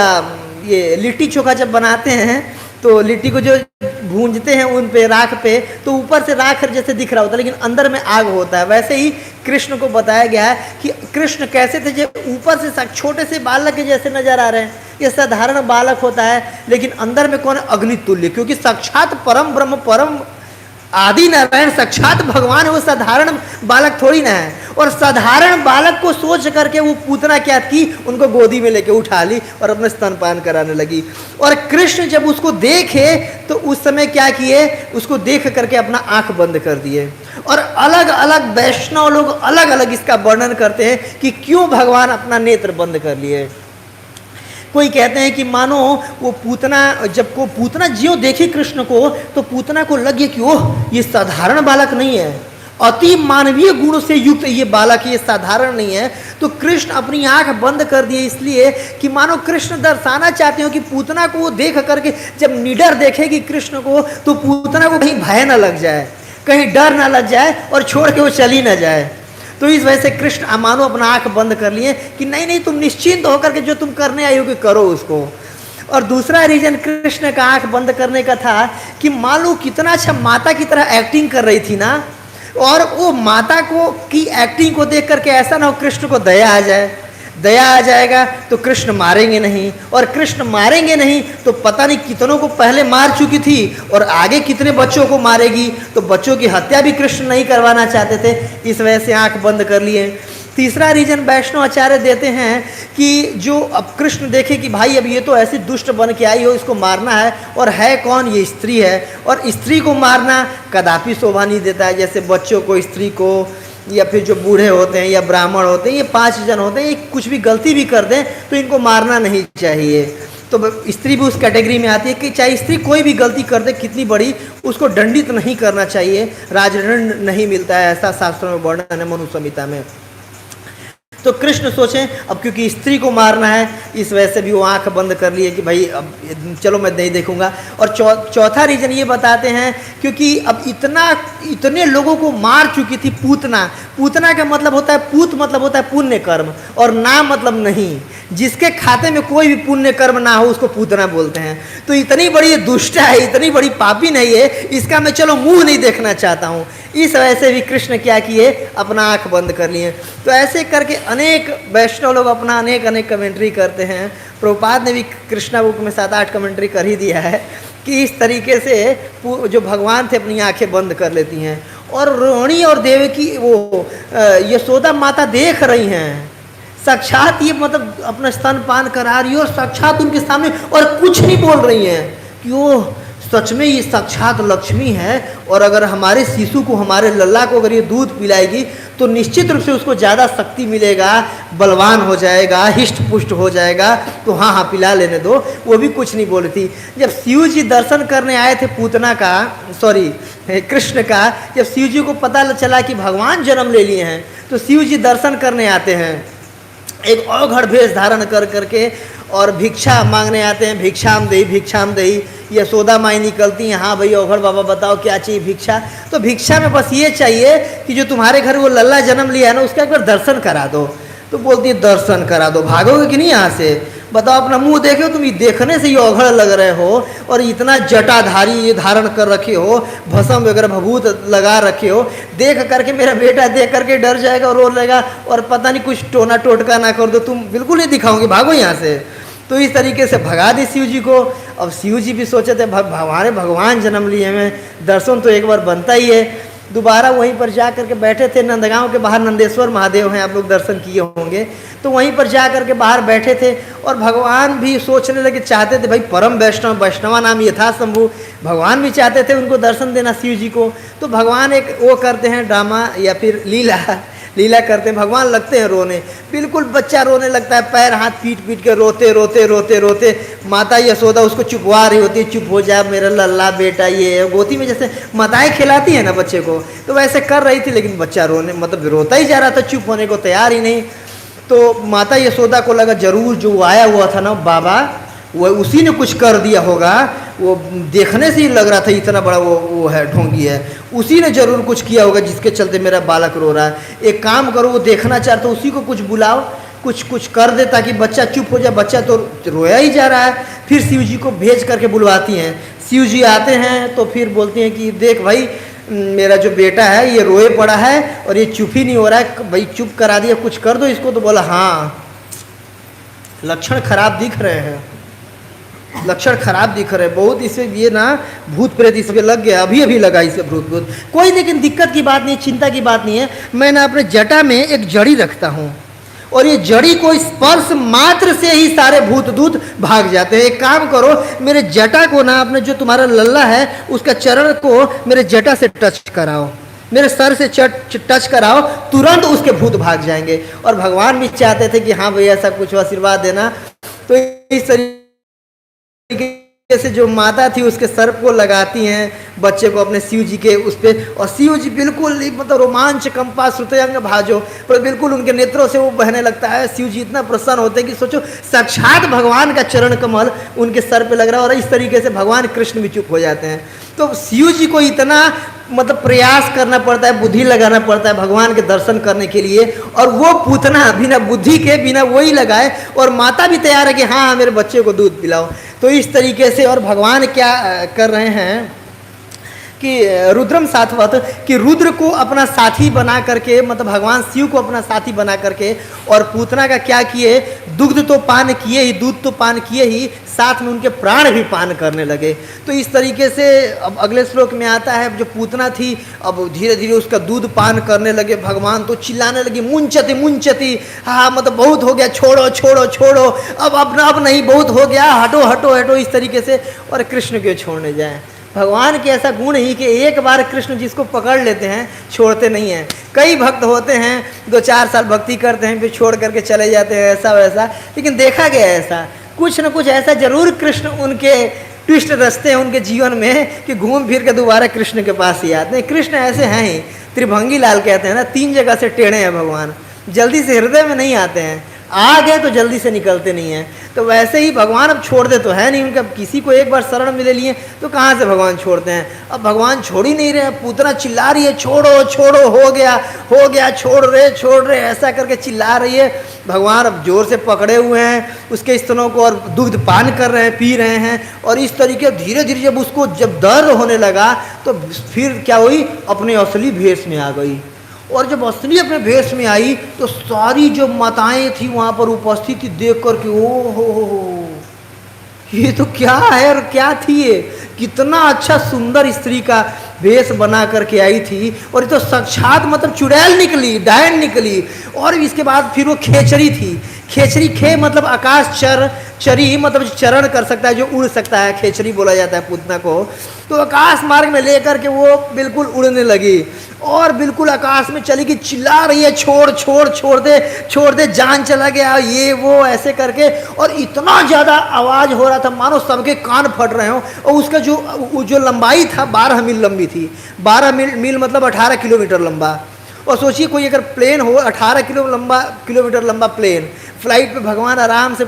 ये लिट्टी चोखा जब बनाते हैं तो लिट्टी को जो भूंजते हैं उन पे, राख पे, तो ऊपर से राख जैसे दिख रहा होता है लेकिन अंदर में आग होता है। वैसे ही कृष्ण को बताया गया है कि कृष्ण कैसे थे, जो ऊपर से छोटे से बालक के जैसे नजर आ रहे हैं। ये साधारण बालक होता है लेकिन अंदर में कौन है? अग्नितुल्य, क्योंकि साक्षात परम ब्रह्म, परम आदि नारायण साक्षात भगवान है, वो साधारण बालक थोड़ी ना है। और साधारण बालक को सोच करके वो पूतना क्या की, उनको गोदी में लेके उठा ली और अपने स्तनपान कराने लगी। और कृष्ण जब उसको देखे तो उस समय क्या किए, उसको देख करके अपना आंख बंद कर दिए। और अलग अलग वैष्णव लोग अलग अलग इसका वर्णन करते हैं कि क्यों भगवान अपना नेत्र बंद कर लिए। कोई कहते हैं कि मानो वो पूतना, जब को पूतना ज्यों देखी कृष्ण को तो पूतना को लगे कि ओह ये साधारण बालक नहीं है, अति मानवीय गुण से युक्त ये बालक, ये साधारण नहीं है। तो कृष्ण अपनी आंख बंद कर दिए, इसलिए कि मानो कृष्ण दर्शाना चाहते हो कि पूतना को वो देख करके जब निडर देखेगी कृष्ण को तो पूतना को कहीं भय न लग जाए, कहीं डर ना लग जाए और छोड़ के वो चली ना जाए। तो इस वजह से कृष्ण मानो अपना आंख बंद कर लिए कि नहीं नहीं, तुम निश्चिंत होकर के जो तुम करने आई हो कि करो उसको। और दूसरा रीजन कृष्ण का आंख बंद करने का था कि मान लो कितना अच्छा माता की तरह एक्टिंग कर रही थी ना, और वो माता को की एक्टिंग को देख करके ऐसा ना हो कृष्ण को दया आ जाए। दया आ जाएगा तो कृष्ण मारेंगे नहीं, और कृष्ण मारेंगे नहीं तो पता नहीं कितनों को पहले मार चुकी थी और आगे कितने बच्चों को मारेगी, तो बच्चों की हत्या भी कृष्ण नहीं करवाना चाहते थे, इस वजह से आंख बंद कर लिए। तीसरा रीजन वैष्णव आचार्य देते हैं कि जो अब कृष्ण देखे कि भाई अब ये तो ऐसी दुष्ट बन के आई हो, इसको मारना है, और है कौन, ये स्त्री है, और स्त्री को मारना कदापि शोभा नहीं देता है। जैसे बच्चों को, स्त्री को, या फिर जो बूढ़े होते हैं या ब्राह्मण होते हैं, ये 5 जन होते हैं, ये कुछ भी गलती भी कर दें तो इनको मारना नहीं चाहिए। तो स्त्री भी उस कैटेगरी में आती है कि चाहे स्त्री कोई भी गलती कर दे कितनी बड़ी, उसको दंडित नहीं करना चाहिए, राजदंड नहीं मिलता है, ऐसा शास्त्रों में वर्णन है, मनु संहिता में। तो कृष्ण सोचें अब क्योंकि स्त्री को मारना है, इस वजह से भी वो आंख बंद कर लिए कि भाई अब चलो मैं नहीं देखूंगा। और चौथा रीजन ये बताते हैं क्योंकि अब इतने लोगों को मार चुकी थी पूतना। पूतना का मतलब होता है, पूत मतलब होता है पुण्य कर्म, और ना मतलब नहीं, जिसके खाते में कोई भी पुण्य कर्म ना हो उसको पूतना बोलते हैं। तो इतनी बड़ी दुष्टा है, इतनी बड़ी पापी नहीं है, इसका मैं चलो मुंह नहीं देखना चाहता हूँ। इस वजह से भी कृष्ण क्या किए, अपना आंख बंद कर लिए। तो ऐसे करके अनेक वैष्णव लोग अपना अनेक कमेंट्री करते हैं। प्रभुपाद ने भी कृष्णा बुक में 7-8 कमेंट्री कर ही दिया है कि इस तरीके से जो भगवान थे अपनी आंखें बंद कर लेती हैं। और रोहिणी और देवकी, वो यशोदा माता देख रही हैं साक्षात, ये मतलब अपना स्तनपान करा रही है और साक्षात उनके सामने, और कुछ नहीं बोल रही हैं कि वो सच में ये साक्षात लक्ष्मी है, और अगर हमारे शिशु को, हमारे लल्ला को अगर ये दूध पिलाएगी तो निश्चित रूप से उसको ज़्यादा शक्ति मिलेगा, बलवान हो जाएगा, हिष्ट पुष्ट हो जाएगा, तो हाँ हाँ पिला लेने दो। वो भी कुछ नहीं बोली थी। जब शिव जी दर्शन करने आए थे पूतना का, सॉरी कृष्ण का, जब शिव जी को पता चला कि भगवान जन्म ले लिए हैं तो शिव जी दर्शन करने आते हैं एक अवघड़ भेष धारण कर करके, और भिक्षा मांगने आते हैं, भिक्षाम दही। यशोदा माई निकलती हैं, हाँ भाई औघड़ बाबा बताओ क्या चाहिए भिक्षा। तो भिक्षा में बस ये चाहिए कि जो तुम्हारे घर वो लल्ला जन्म लिया है ना उसका एक बार दर्शन करा दो। तो बोलती है दर्शन करा दो, भागोगे कि नहीं यहाँ से? बताओ, अपना मुंह देखो, तुम देखने से ही औघड़ लग रहे हो और इतना जटाधारी ये धारण कर रखे हो, भस्म वगैरह भभूत लगा रखे हो, देख करके मेरा बेटा देख करके डर जाएगा और रो लेगा और पता नहीं कुछ टोना टोटका ना कर दो, तुम बिल्कुल नहीं दिखाओगे, भागो यहाँ से। तो इस तरीके से भगा दी शिव जी को। अब शिव जी भी सोचे थे हमारे भगवान जन्म लिए में दर्शन तो एक बार बनता ही है। दोबारा वहीं पर जा करके बैठे थे, नंदगांव के बाहर नंदेश्वर महादेव हैं, आप लोग दर्शन किए होंगे। तो वहीं पर जा करके बाहर बैठे थे और भगवान भी सोचने लगे, चाहते थे भाई परम वैष्णवा नाम यथाशंभु, भगवान भी चाहते थे उनको दर्शन देना शिव जी को। तो भगवान एक वो करते हैं ड्रामा या फिर लीला करते हैं, भगवान लगते हैं रोने, बिल्कुल बच्चा रोने लगता है, पैर हाथ पीट पीट के रोते रोते रोते रोते। माता यशोदा उसको चुपवा रही होती है, चुप हो जा मेरा लल्ला बेटा, ये गोदी में जैसे माताएं खिलाती है ना बच्चे को, तो वैसे कर रही थी, लेकिन बच्चा रोने मतलब रोता ही जा रहा था, चुप होने को तैयार ही नहीं। तो माता यशोदा को लगा जरूर जो आया हुआ था ना बाबा, वो उसी ने कुछ कर दिया होगा, वो देखने से ही लग रहा था इतना बड़ा वो है ढोंगी है, उसी ने जरूर कुछ किया होगा जिसके चलते मेरा बालक रो रहा है। एक काम करो, वो देखना चाहता, उसी को कुछ बुलाओ, कुछ कर दे ताकि बच्चा चुप हो जाए, बच्चा तो रोया ही जा रहा है। फिर शिव जी को भेज करके बुलवाती हैं। शिव जी आते हैं तो फिर बोलती हैं कि देख भाई मेरा जो बेटा है ये रोए पड़ा है और ये चुप ही नहीं हो रहा है, भाई चुप करा दिया, कुछ कर दो इसको। तो बोला हाँ लक्षण खराब दिख रहे हैं, लक्षण खराब दिख रहे हैं बहुत, इसे ये ना भूत प्रेत इसके लग गया, अभी लगा इसे भूत। कोई लेकिन दिक्कत की बात नहीं, चिंता की बात नहीं है, मैं ना अपने जटा में एक जड़ी रखता हूँ और ये जड़ी को स्पर्श मात्र से ही सारे भूत दूत भाग जाते हैं। एक काम करो, मेरे जटा को ना, अपने जो तुम्हारा लल्ला है उसका चरण को मेरे जटा से टच कराओ, मेरे सर से टच कराओ, तुरंत उसके भूत भाग जाएंगे। और भगवान भी चाहते थे कि हाँ भैया ऐसा कुछ आशीर्वाद देना। तो इस तरीके से जो माता थी उसके सर को लगाती हैं बच्चे को अपने शिव जी के उस पर, और शिव जी बिल्कुल मतलब रोमांच कंपा श्रुतयंग भाजो, पर बिल्कुल उनके नेत्रों से वो बहने लगता है। शिव जी इतना प्रसन्न होते हैं कि सोचो साक्षात भगवान का चरण कमल उनके सर पे लग रहा है, और इस तरीके से भगवान कृष्ण भी चुप हो जाते हैं। तो शिव जी को इतना मतलब प्रयास करना पड़ता है, बुद्धि लगाना पड़ता है भगवान के दर्शन करने के लिए, और वो पूतना बिना बुद्धि के बिना वही लगाए, और माता भी तैयार है कि हाँ मेरे बच्चे को दूध पिलाओ। तो इस तरीके से, और भगवान क्या कर रहे हैं कि रुद्रम साथवत, कि रुद्र को अपना साथी बना करके, मतलब भगवान शिव को अपना साथी बना करके, और पूतना का क्या किए, दुग्ध तो पान किए ही, दूध तो पान किए ही, साथ में उनके प्राण भी पान करने लगे। तो इस तरीके से अब अगले श्लोक में आता है, जो पूतना थी अब धीरे धीरे उसका दूध पान करने लगे। भगवान तो चिल्लाने लगे मुंचती मुंचती, हाँ मतलब बहुत हो गया, छोड़ो छोड़ो छोड़ो, अब नहीं, बहुत हो गया, हटो हटो हटो, इस तरीके से। और कृष्ण क्यों छोड़ने जाए, भगवान के ऐसा गुण ही कि एक बार कृष्ण जिसको पकड़ लेते हैं छोड़ते नहीं हैं। कई भक्त होते हैं 2-4 साल भक्ति करते हैं फिर छोड़ करके चले जाते हैं, ऐसा वैसा, लेकिन देखा गया ऐसा कुछ न कुछ ऐसा जरूर कृष्ण उनके ट्विस्ट रचते हैं उनके जीवन में कि घूम फिर के दोबारा कृष्ण के पास ही आते हैं। कृष्ण ऐसे हैं ही, त्रिभंगी लाल कहते हैं ना, 3 जगह से टेढ़े हैं भगवान, जल्दी से हृदय में नहीं आते हैं, आ गए तो जल्दी से निकलते नहीं हैं। तो वैसे ही भगवान अब छोड़ दे तो है नहीं उनका, किसी को एक बार शरण में ले लिए तो कहाँ से भगवान छोड़ते हैं। अब भगवान छोड़ ही नहीं रहे, पूतना चिल्ला रही है छोड़ो छोड़ो, हो गया, छोड़ रहे, ऐसा करके चिल्ला रही है। भगवान अब जोर से पकड़े हुए हैं उसके स्तनों को और दुग्ध पान कर रहे हैं, पी रहे हैं। और इस तरीके धीरे धीरे जब दर्द होने लगा तो फिर क्या हुई, अपने असली भेष में आ गई। और जब असली अपने भेष में आई तो सारी जो माताएं थी वहाँ पर उपस्थित थी, देख करके ओ हो ये तो क्या है और क्या थी, ये कितना अच्छा सुंदर स्त्री का वेश बना करके आई थी, और ये तो साक्षात मतलब चुड़ैल निकली, डायन निकली। और इसके बाद फिर वो खेचरी थी, खेचरी खे मतलब आकाश चरी मतलब चरण कर सकता है, जो उड़ सकता है, खेचरी बोला जाता है पूतना को। तो आकाश मार्ग में लेकर के वो बिल्कुल उड़ने लगी और बिल्कुल आकाश में चली गई, चिल्ला रही है छोड़ दे जान चला गया, ये वो ऐसे करके। और इतना ज़्यादा आवाज़ हो रहा था मानो सबके कान फट रहे हों। और उसका जो लंबाई था 12 मील लंबी थी, 12 मील मतलब 18 किलोमीटर लंबा। और सोचिए कोई अगर प्लेन हो 18 किलोमीटर लंबा प्लेन, फ्लाइट पे भगवान आराम से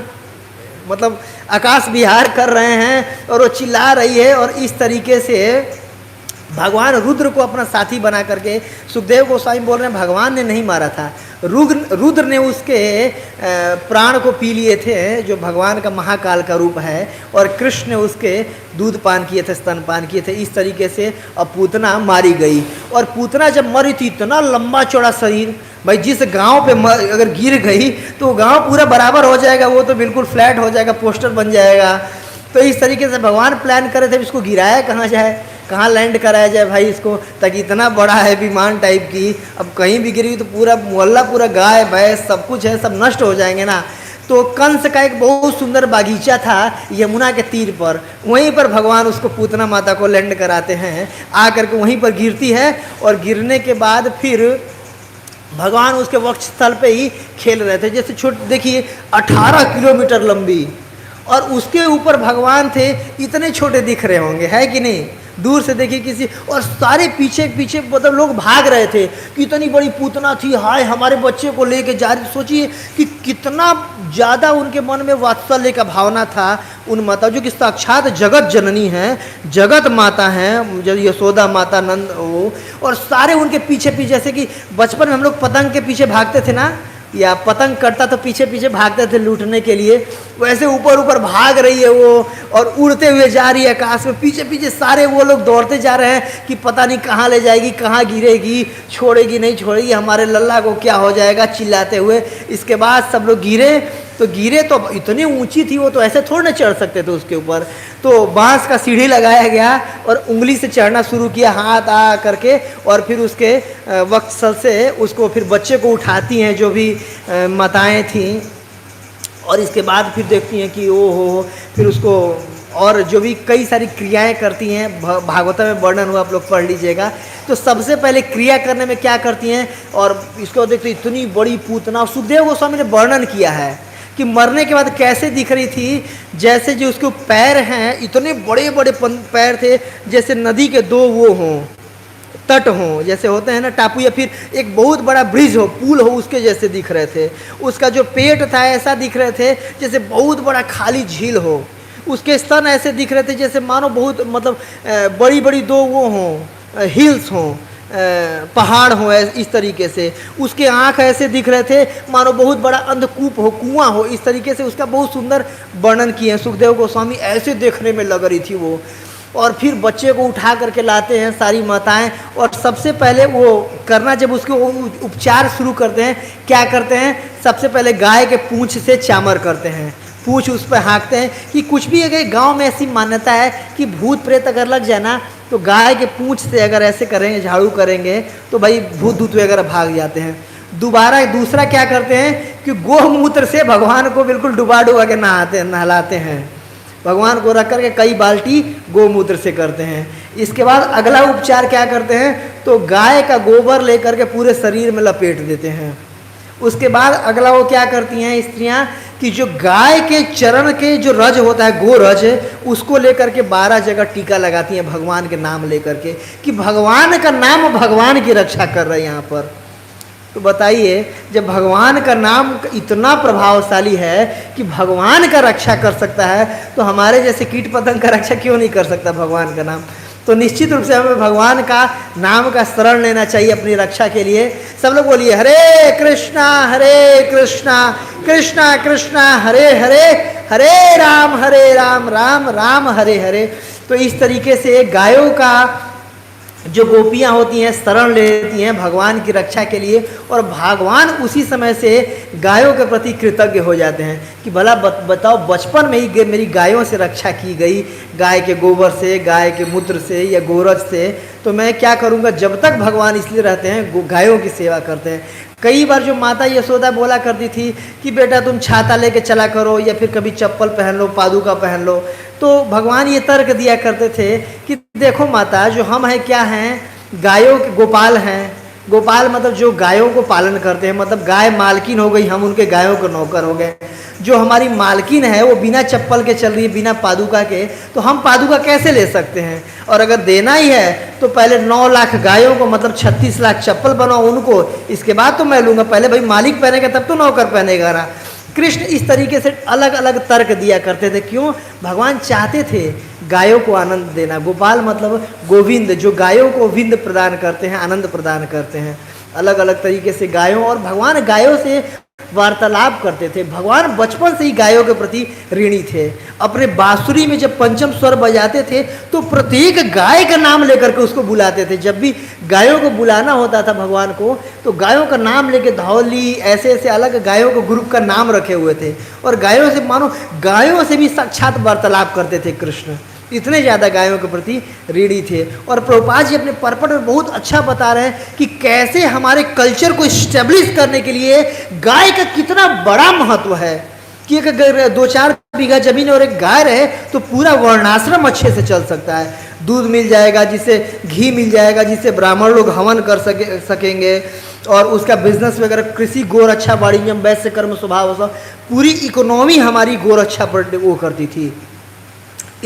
मतलब आकाश विहार कर रहे हैं और वो चिल्ला रही है। और इस तरीके से भगवान रुद्र को अपना साथी बना करके, सुखदेव गोस्वामी बोल रहे हैं भगवान ने नहीं मारा था, रुद्र ने उसके प्राण को पी लिए थे, जो भगवान का महाकाल का रूप है, और कृष्ण ने उसके दूध पान किए थे, स्तनपान किए थे। इस तरीके से अब पूतना मारी गई। और पूतना जब मरी थी, इतना लंबा चौड़ा शरीर, भाई जिस गांव पे अगर गिर गई तो गांव पूरा बराबर हो जाएगा, वो तो बिल्कुल फ्लैट हो जाएगा, पोस्टर बन जाएगा। तो इस तरीके से भगवान प्लान करे थे इसको गिराया कहाँ जाए, कहाँ लैंड कराया जाए भाई इसको, ताकि इतना बड़ा है विमान टाइप की, अब कहीं भी गिरी तो पूरा मोहल्ला, पूरा गाय भैंस सब कुछ है, सब नष्ट हो जाएंगे ना। तो कंस का एक बहुत सुंदर बागीचा था यमुना के तीर पर, वहीं पर भगवान उसको पूतना माता को लैंड कराते हैं, आकर के वहीं पर गिरती है। और गिरने के बाद फिर भगवान उसके वक्ष स्थल पे ही खेल रहे थे। जैसे छोटे देखिए 18 किलोमीटर लंबी, और उसके ऊपर भगवान थे, इतने छोटे दिख रहे होंगे, है कि नहीं, दूर से देखिए किसी। और सारे पीछे पीछे मतलब लोग भाग रहे थे कि इतनी बड़ी पूतना थी, हाय हमारे बच्चे को लेके जा रही। सोचिए कि कितना ज़्यादा उनके मन में वात्सल्य का भावना था उन माता, जो कि साक्षात जगत जननी हैं, जगत माता हैं, जो यशोदा माता, नंद वो, और सारे उनके पीछे पीछे, जैसे कि बचपन में हम लोग पतंग के पीछे भागते थे ना, या पतंग कटता तो पीछे पीछे भागते थे लूटने के लिए, वैसे ऊपर ऊपर भाग रही है वो, और उड़ते हुए जा रही है आकाश में, पीछे पीछे सारे वो लोग दौड़ते जा रहे हैं कि पता नहीं कहाँ ले जाएगी, कहाँ गिरेगी, छोड़ेगी नहीं छोड़ेगी, हमारे लल्ला को क्या हो जाएगा, चिल्लाते हुए। इसके बाद सब लोग गिरे तो इतनी ऊंची थी वो, तो ऐसे थोड़ा ना चढ़ सकते थे उसके ऊपर। तो बांस का सीढ़ी लगाया गया और उंगली से चढ़ना शुरू किया, हाथ आ करके, और फिर उसके वक्ष से उसको फिर बच्चे को उठाती हैं जो भी माताएं थीं। और इसके बाद फिर देखती हैं कि ओ हो, फिर उसको और जो भी कई सारी क्रियाएं करती हैं, भागवत में वर्णन हुआ, आप लोग पढ़ लीजिएगा। तो सबसे पहले क्रिया करने में क्या करती हैं, और इसको देखते इतनी बड़ी पूतना, सुखदेव गोस्वामी ने वर्णन किया है कि मरने के बाद कैसे दिख रही थी, जैसे जो उसके पैर हैं इतने बड़े बड़े पैर थे, जैसे नदी के दो वो हों, तट हों, जैसे होते हैं ना टापू, या फिर एक बहुत बड़ा ब्रिज हो, पुल हो, उसके जैसे दिख रहे थे। उसका जो पेट था ऐसा दिख रहे थे जैसे बहुत बड़ा खाली झील हो। उसके स्तन ऐसे दिख रहे थे जैसे मानो बहुत मतलब बड़ी बड़ी दो वो हों, हिल्स हों, पहाड़ हो, इस तरीके से। उसके आँख ऐसे दिख रहे थे मानो बहुत बड़ा अंधकूप हो, कुआं हो, इस तरीके से उसका बहुत सुंदर वर्णन किए हैं सुखदेव गोस्वामी। ऐसे देखने में लग रही थी वो। और फिर बच्चे को उठा करके लाते हैं सारी माताएं, और सबसे पहले वो करना, जब उसके उपचार शुरू करते हैं, क्या करते हैं, सबसे पहले गाय के पूंछ से चामर करते हैं, पूंछ उस पर हाँकते हैं। कि कुछ भी अगर गांव में ऐसी मान्यता है कि भूत प्रेत अगर लग जाए ना, तो गाय के पूंछ से अगर ऐसे करेंगे, झाड़ू करेंगे, तो भाई भूत दूत वगैरह भाग जाते हैं। दूसरा क्या करते हैं कि गोमूत्र से भगवान को बिल्कुल डुबा के नहलाते हैं। भगवान को रख करके कई बाल्टी गोमूत्र से करते हैं। इसके बाद अगला उपचार क्या करते हैं, तो गाय का गोबर लेकर के पूरे शरीर में लपेट देते हैं। उसके बाद अगला वो क्या करती हैं स्त्रियां कि जो गाय के चरण के जो रज होता है, गोरज, उसको लेकर के 12 जगह टीका लगाती हैं भगवान के नाम लेकर के, कि भगवान का नाम भगवान की रक्षा कर रहे हैं यहाँ पर। तो बताइए, जब भगवान का नाम इतना प्रभावशाली है कि भगवान का रक्षा कर सकता है, तो हमारे जैसे कीट पतंग का रक्षा क्यों नहीं कर सकता भगवान का नाम। तो निश्चित रूप से हमें भगवान का नाम का शरण लेना चाहिए अपनी रक्षा के लिए। सब लोग बोलिए हरे कृष्णा कृष्णा कृष्णा हरे हरे, हरे राम राम राम हरे हरे। तो इस तरीके से गायों का जो गोपियाँ होती हैं शरण लेती हैं भगवान की रक्षा के लिए, और भगवान उसी समय से गायों के प्रति कृतज्ञ हो जाते हैं कि भला बताओ, बचपन में ही मेरी गायों से रक्षा की गई, गाय के गोबर से, गाय के मूत्र से या गोरज से, तो मैं क्या करूँगा। जब तक भगवान इसलिए रहते हैं गायों की सेवा करते हैं। कई बार जो माता यशोदा बोला करती थी कि बेटा तुम छाता लेके चला करो, या फिर कभी चप्पल पहन लो, पादुका पहन लो, तो भगवान ये तर्क दिया करते थे कि देखो माता, जो हम हैं क्या हैं, गायों के गोपाल हैं। गोपाल मतलब जो गायों को पालन करते हैं, मतलब गाय मालकिन हो गई, हम उनके गायों के नौकर हो गए। जो हमारी मालकिन है वो बिना चप्पल के चल रही है, बिना पादुका के, तो हम पादुका कैसे ले सकते हैं। और अगर देना ही है तो पहले 9 लाख गायों को, मतलब 36 लाख चप्पल बनाओ उनको, इसके बाद तो मैं लूँगा। पहले भाई मालिक पहनेगा तब तो नौकर पहनेगा ना। कृष्ण इस तरीके से अलग अलग तर्क दिया करते थे। क्यों? भगवान चाहते थे गायों को आनंद देना। गोपाल मतलब गोविंद, जो गायों को विंद प्रदान करते हैं, आनंद प्रदान करते हैं अलग अलग तरीके से गायों। और भगवान गायों से वार्तालाप करते थे। भगवान बचपन से ही गायों के प्रति ऋणी थे। अपने बांसुरी में जब पंचम स्वर बजाते थे तो प्रत्येक गाय का नाम लेकर के उसको बुलाते थे। जब भी गायों को बुलाना होता था भगवान को, तो गायों का नाम लेके धौली, ऐसे ऐसे अलग गायों को ग्रुप का नाम रखे हुए थे। और गायों से मानो गायों से भी साक्षात वार्तालाप करते थे कृष्ण, इतने ज़्यादा गायों के प्रति ऋणी थे। और प्रभुपाद जी अपने पर्पट में बहुत अच्छा बता रहे हैं कि कैसे हमारे कल्चर को इस्टेब्लिश करने के लिए गाय का कितना बड़ा महत्व है। कि अगर 2-4 बीघा जमीन और एक गाय रहे तो पूरा वर्णाश्रम अच्छे से चल सकता है। दूध मिल जाएगा, जिससे घी मिल जाएगा, जिससे ब्राह्मण लोग हवन कर सकेंगे। और उसका बिजनेस वगैरह, कृषि गोरक्षा वाणिज्यम वैश्य कर्म स्वभाव, सब पूरी इकोनॉमी हमारी गोरक्षा पर वो करती थी,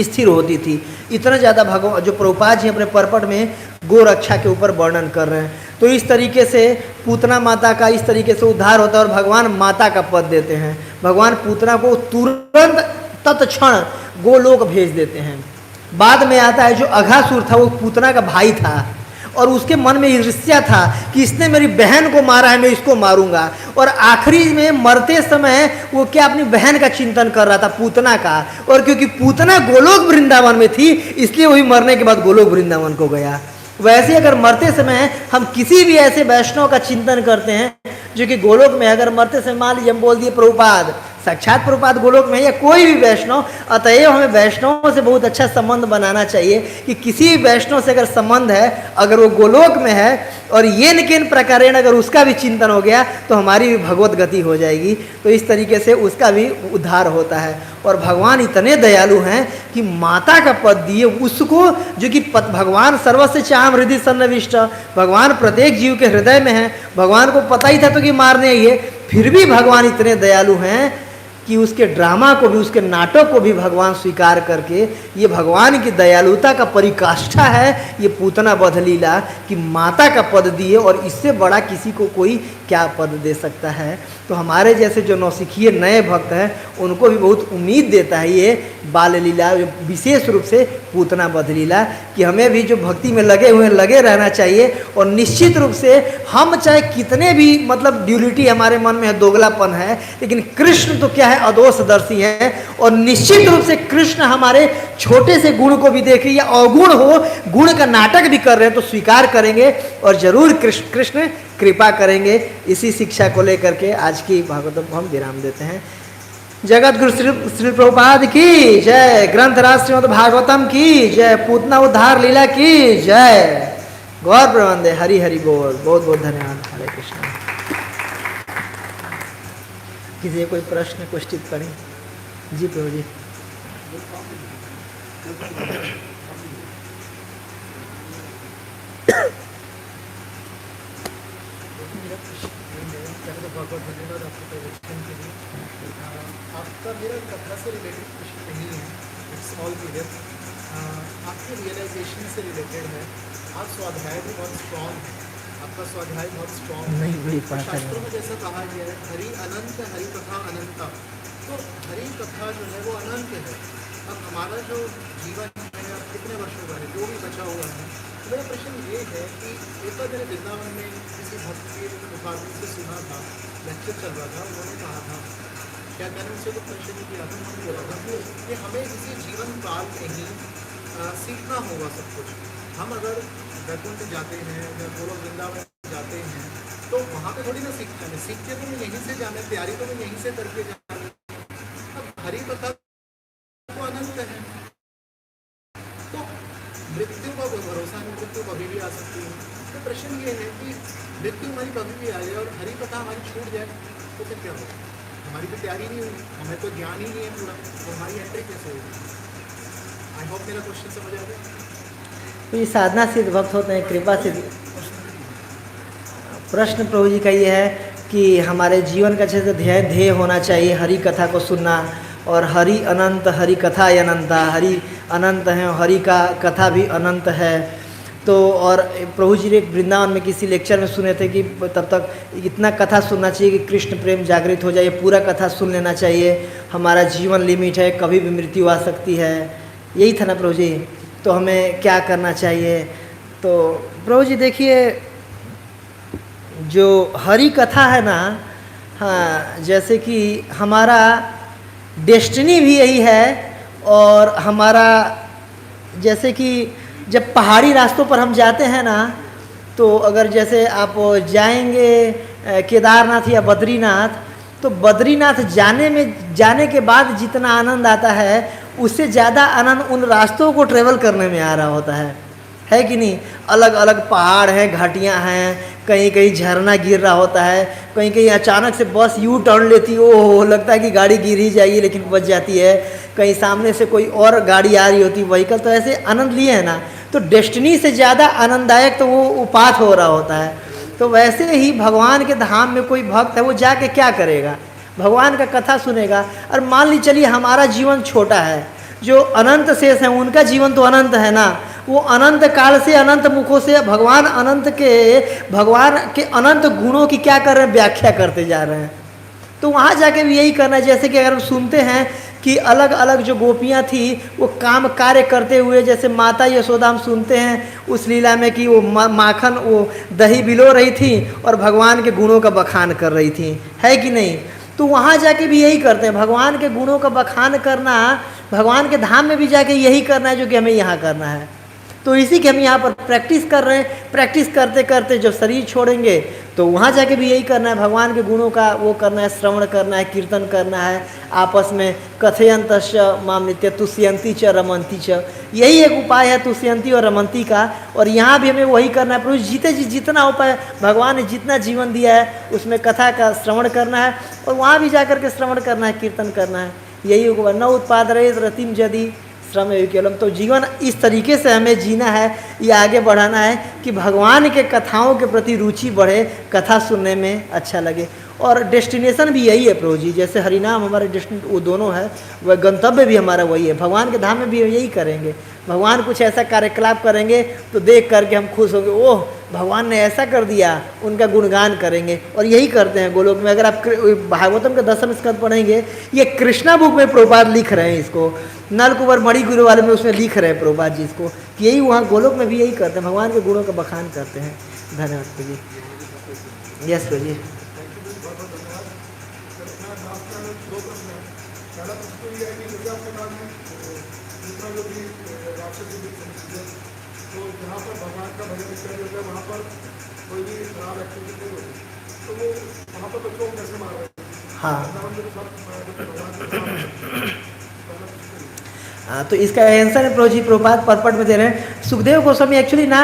स्थिर होती थी। इतना ज़्यादा भगवान जो प्रभुपाद जी अपने पर्पट में गोरक्षा के ऊपर वर्णन कर रहे हैं। तो इस तरीके से पूतना माता का इस तरीके से उद्धार होता है और भगवान माता का पद देते हैं। भगवान पूतना को तुरंत तत्क्षण गोलोक भेज देते हैं। बाद में आता है जो अघासुर था, वो पूतना का भाई था और उसके मन में ईर्ष्या था कि इसने मेरी बहन को मारा है, मैं इसको मारूंगा। और आखिरी में मरते समय वो क्या अपनी बहन का चिंतन कर रहा था, पूतना का। और क्योंकि पूतना गोलोक वृंदावन में थी, इसलिए वही मरने के बाद गोलोक वृंदावन को गया। वैसे अगर मरते समय हम किसी भी ऐसे वैष्णव का चिंतन करते हैं जो कि गोलोक में, अगर मरते समय मान लीजिए हम बोल दिए प्रभुपाद, साक्षात प्रभुपाद गोलोक में, या कोई भी वैष्णव, अतएव हमें वैष्णवों से बहुत अच्छा संबंध बनाना चाहिए कि किसी भी वैष्णव से अगर संबंध है, अगर वो गोलोक में है और ये न किन प्रकारेण अगर उसका भी चिंतन हो गया तो हमारी भी भगवत गति हो जाएगी। तो इस तरीके से उसका भी उद्धार होता है। और भगवान इतने दयालु हैं कि माता का पद दिए उसको, जो कि भगवान सर्वस्य चाम हृदय सन्निविष्ट, भगवान प्रत्येक जीव के हृदय में है। भगवान को पता ही था तो कि मारने ही है, फिर भी भगवान इतने दयालु हैं कि उसके ड्रामा को भी, उसके नाटक को भी भगवान स्वीकार करके, ये भगवान की दयालुता का परिकाष्ठा है ये पूतना वध लीला, कि माता का पद दिए। और इससे बड़ा किसी को कोई क्या पद दे सकता है। तो हमारे जैसे जो नौसिखिए नए भक्त हैं उनको भी बहुत उम्मीद देता है ये बाल लीला, विशेष रूप से पूतना वध लीला, कि हमें भी जो भक्ति में लगे हुए हैं लगे रहना चाहिए। और निश्चित रूप से हम चाहे कितने भी मतलब ड्यूलिटी हमारे मन में है, दोगलापन है, लेकिन कृष्ण तो क्या है, अदोषदर्शी है। और निश्चित रूप से कृष्ण हमारे छोटे से गुण को भी देख या अवगुण हो, गुण का नाटक भी कर रहे हैं तो स्वीकार करेंगे और जरूर कृष्ण कृपा करेंगे। इसी शिक्षा को लेकर के आज की भागवतम को हम विराम देते हैं। जगत गुरु श्री प्रभुपाद की जय, ग्रंथराज श्रीमद् भागवतम की जय, पूतना उद्धार लीला की जय। गौर प्रबंधे, हरि हरि बोल। बहुत बहुत धन्यवाद। हरे कृष्ण। किसी कोई प्रश्न, कुछ टिप्पणी? जी प्रभु जी। आपका मेरा कथा से रिलेटेड क्वेश्चन नहीं है, इट्स ऑल क्लियर। आपके रियलाइजेशन से रिलेटेड है। आप स्वाध्याय भी बहुत स्ट्रॉन्ग है, आपका स्वाध्याय बहुत स्ट्रॉन्ग है। नहीं वही पढ़ा था। शास्त्रों में जैसा कहा गया है, हरि अनंत, हरि कथा अनंता। तो हरि कथा जो है वो अनंत है। अब हमारा जो जीवन है, अब कितने वर्षों का है, जो भी बचा हुआ है, मेरा प्रश्न ये है कि एक बार मैंने वृंदावन में किसी भक्त के मुखाग्नि से सुना था, लेक्चर चल रहा था, उन्होंने कहा था, क्या मैंने उनसे तो प्रश्न किया था, उन्होंने बोला था कि हमें इसी जीवन काल में ही सीखना होगा सब कुछ। हम अगर वैकुंठ जाते हैं या गोलोक वृंदावन जाते हैं तो वहाँ पे थोड़ी ना सीखते हैं, सीखते तो मैं यहीं से जाने, तैयारी तो मैं यहीं से करके जाने। अब हरि कथा तो अनंत है, तो मृत्यु का कोई भरोसा नहीं, मृत्यु कभी भी आ सकती है। तो प्रश्न ये है कि मृत्यु हमारी कभी भी आए और हरि कथा हमारी छूट जाए तो फिर क्या होगा? हमारी तो तैयारी नहीं हुई, हमें तो ज्ञान ही नहीं है पूरा, तो हमारी एंट्री कैसे होगी? आई होप मेरा क्वेश्चन समझ आ गया। तो ये साधना सिद्ध भक्त होते हैं, कृपा सिद्ध। प्रश्न प्रभु जी का ये है कि हमारे जीवन का अच्छे से ध्येय होना चाहिए हरि कथा को सुनना। और हरि अनंत, हरि कथा अनंता, हरि अनंत है, हरि का कथा भी अनंत है। तो और प्रभु जी ने वृंदावन में किसी लेक्चर में सुने थे कि तब तक इतना कथा सुनना चाहिए कि कृष्ण प्रेम जागृत हो जाए, पूरा कथा सुन लेना चाहिए, हमारा जीवन लिमिट है, कभी भी मृत्यु आ सकती है, यही था ना प्रभु जी। तो हमें क्या करना चाहिए? तो प्रभु जी देखिए, जो हरि कथा है ना, हाँ, जैसे कि हमारा डेस्टिनी भी यही है, और हमारा जैसे कि जब पहाड़ी रास्तों पर हम जाते हैं ना, तो अगर जैसे आप जाएंगे केदारनाथ या बद्रीनाथ, तो बद्रीनाथ जाने के बाद जितना आनंद आता है, उससे ज़्यादा आनंद उन रास्तों को ट्रेवल करने में आ रहा होता है कि नहीं? अलग अलग पहाड़ हैं, घाटियाँ हैं, कहीं कहीं झरना गिर रहा होता है, कहीं कहीं अचानक से बस यू टर्न लेती, ओह लगता है कि गाड़ी गिर ही जाएगी लेकिन बच जाती है, कहीं सामने से कोई और गाड़ी आ रही होती, व्हीकल, तो ऐसे आनंद लिए है ना। तो डेस्टिनी से ज़्यादा आनंददायक तो वो उपात हो रहा होता है। तो वैसे ही भगवान के धाम में कोई भक्त है, वो जाके क्या करेगा? भगवान का कथा सुनेगा। और मान ली चलिए हमारा जीवन छोटा है, जो अनंत शेष हैं उनका जीवन तो अनंत है ना, वो अनंत काल से अनंत मुखों से भगवान के अनंत गुणों की क्या कर रहे हैं? व्याख्या करते जा रहे हैं। तो वहाँ जाके भी यही करना है। जैसे कि अगर हम सुनते हैं कि अलग अलग जो गोपियाँ थी वो काम कार्य करते हुए, जैसे माता यशोदा हम सुनते हैं उस लीला में कि वो माखन, वो दही बिलो रही थी और भगवान के गुणों का बखान कर रही थी, है कि नहीं? तो वहाँ जाके भी यही करते हैं, भगवान के गुणों का बखान करना, भगवान के धाम में भी जाके यही करना है जो कि हमें यहाँ करना है। तो इसी की हम यहाँ पर प्रैक्टिस कर रहे हैं। प्रैक्टिस करते करते जब शरीर छोड़ेंगे तो वहाँ जाके भी यही करना है, भगवान के गुणों का वो करना है, श्रवण करना है, कीर्तन करना है, आपस में कथयंतश्च माम नित्य तुष्यंती च रमंती च, यही एक उपाय है तुष्यंती और रमंती का। और यहाँ भी हमें वही करना है। प्रभु जितना उपाय भगवान ने जितना जीवन दिया है उसमें कथा का श्रवण करना है, और वहाँ भी जा करके श्रवण करना है, कीर्तन करना है, यही उपाय। न उत्पाद रहित रतिम यदि श्रम केवलम। तो जीवन इस तरीके से हमें जीना है, ये आगे बढ़ाना है कि भगवान के कथाओं के प्रति रुचि बढ़े, कथा सुनने में अच्छा लगे। और डेस्टिनेशन भी यही है प्रभु जी, जैसे हरिनाम हमारे डेस्टिनेशन वो दोनों है, वह गंतव्य भी हमारा वही है। भगवान के धाम में भी यही करेंगे। भगवान कुछ ऐसा कार्यकलाप करेंगे तो देख करके हम खुश होंगे, ओह भगवान ने ऐसा कर दिया, उनका गुणगान करेंगे। और यही करते हैं गोलोक में। अगर आप भागवतम के 10वें स्कंद पढ़ेंगे, ये कृष्णा बुक में प्रभुपाद लिख रहे हैं इसको, नलकुबर मणि गुरु वाले में उसमें लिख रहे हैं प्रभुपाद जी इसको, कि यही वहाँ गोलोक में भी यही करते हैं, भगवान के गुणों का बखान करते हैं। धन्यवाद प्रभु जी। यस प्रभु जी। हाँ, तो इसका आंसर है प्रभु जी प्रभुपाद परपट में दे रहे हैं। सुखदेव गोस्वामी एक्चुअली ना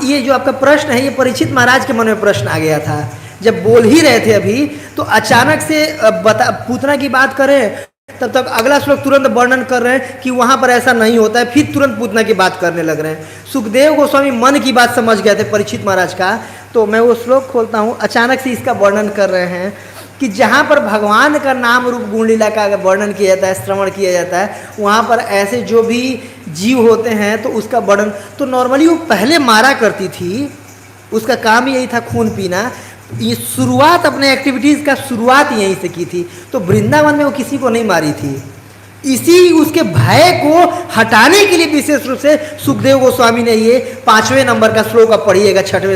ये जो आपका प्रश्न है, ये परीक्षित महाराज के मन में प्रश्न आ गया था। जब बोल ही रहे थे अभी, तो अचानक से पूतना की बात करें, तब तक अगला श्लोक तुरंत वर्णन कर रहे हैं कि वहाँ पर ऐसा नहीं होता है, फिर तुरंत पूतना की बात करने लग रहे हैं। सुखदेव गोस्वामी मन की बात समझ गए थे परीक्षित महाराज का। तो मैं वो श्लोक खोलता हूँ, अचानक से इसका वर्णन कर रहे हैं कि जहाँ पर भगवान का नाम रूप गुण लीला का अगर वर्णन किया जाता है, श्रवण किया जाता है, वहाँ पर ऐसे जो भी जीव होते हैं तो उसका वर्णन, तो नॉर्मली वो पहले मारा करती थी, उसका काम यही था खून पीना। ये शुरुआत अपने एक्टिविटीज़ का शुरुआत यहीं से की थी। तो वृंदावन में वो किसी को नहीं मारी थी। इसी उसके भय को हटाने के लिए विशेष रूप से सुखदेव गोस्वामी ने ये 5वें नंबर का श्लोक आप पढ़िएगा 6वें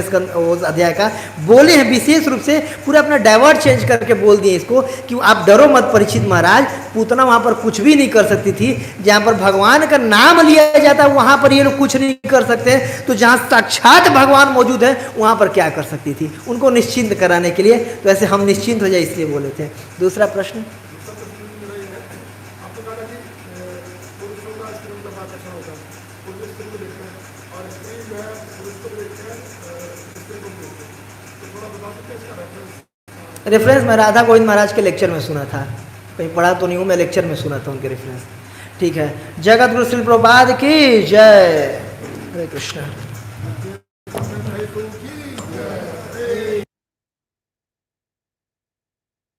अध्याय का, बोले हैं विशेष रूप से, पूरा अपना डाइवर्ट चेंज करके बोल दिए इसको कि आप डरो मत परीक्षित महाराज, पूतना वहाँ पर कुछ भी नहीं कर सकती थी। जहाँ पर भगवान का नाम लिया जाता है वहाँ पर ये लोग कुछ नहीं कर सकते, तो जहाँ साक्षात भगवान मौजूद है वहाँ पर क्या कर सकती थी, उनको निश्चिंत कराने के लिए। तो ऐसे हम निश्चिंत हो जाए इसलिए बोले थे। दूसरा प्रश्न, रेफरेंस मैं राधा गोविंद महाराज के लेक्चर में सुना था, कहीं पढ़ा तो नहीं हूँ, मैं लेक्चर में सुना था उनके रेफरेंस। ठीक है, जगत गुरु श्री प्रभुपाद की जय। हरे कृष्ण।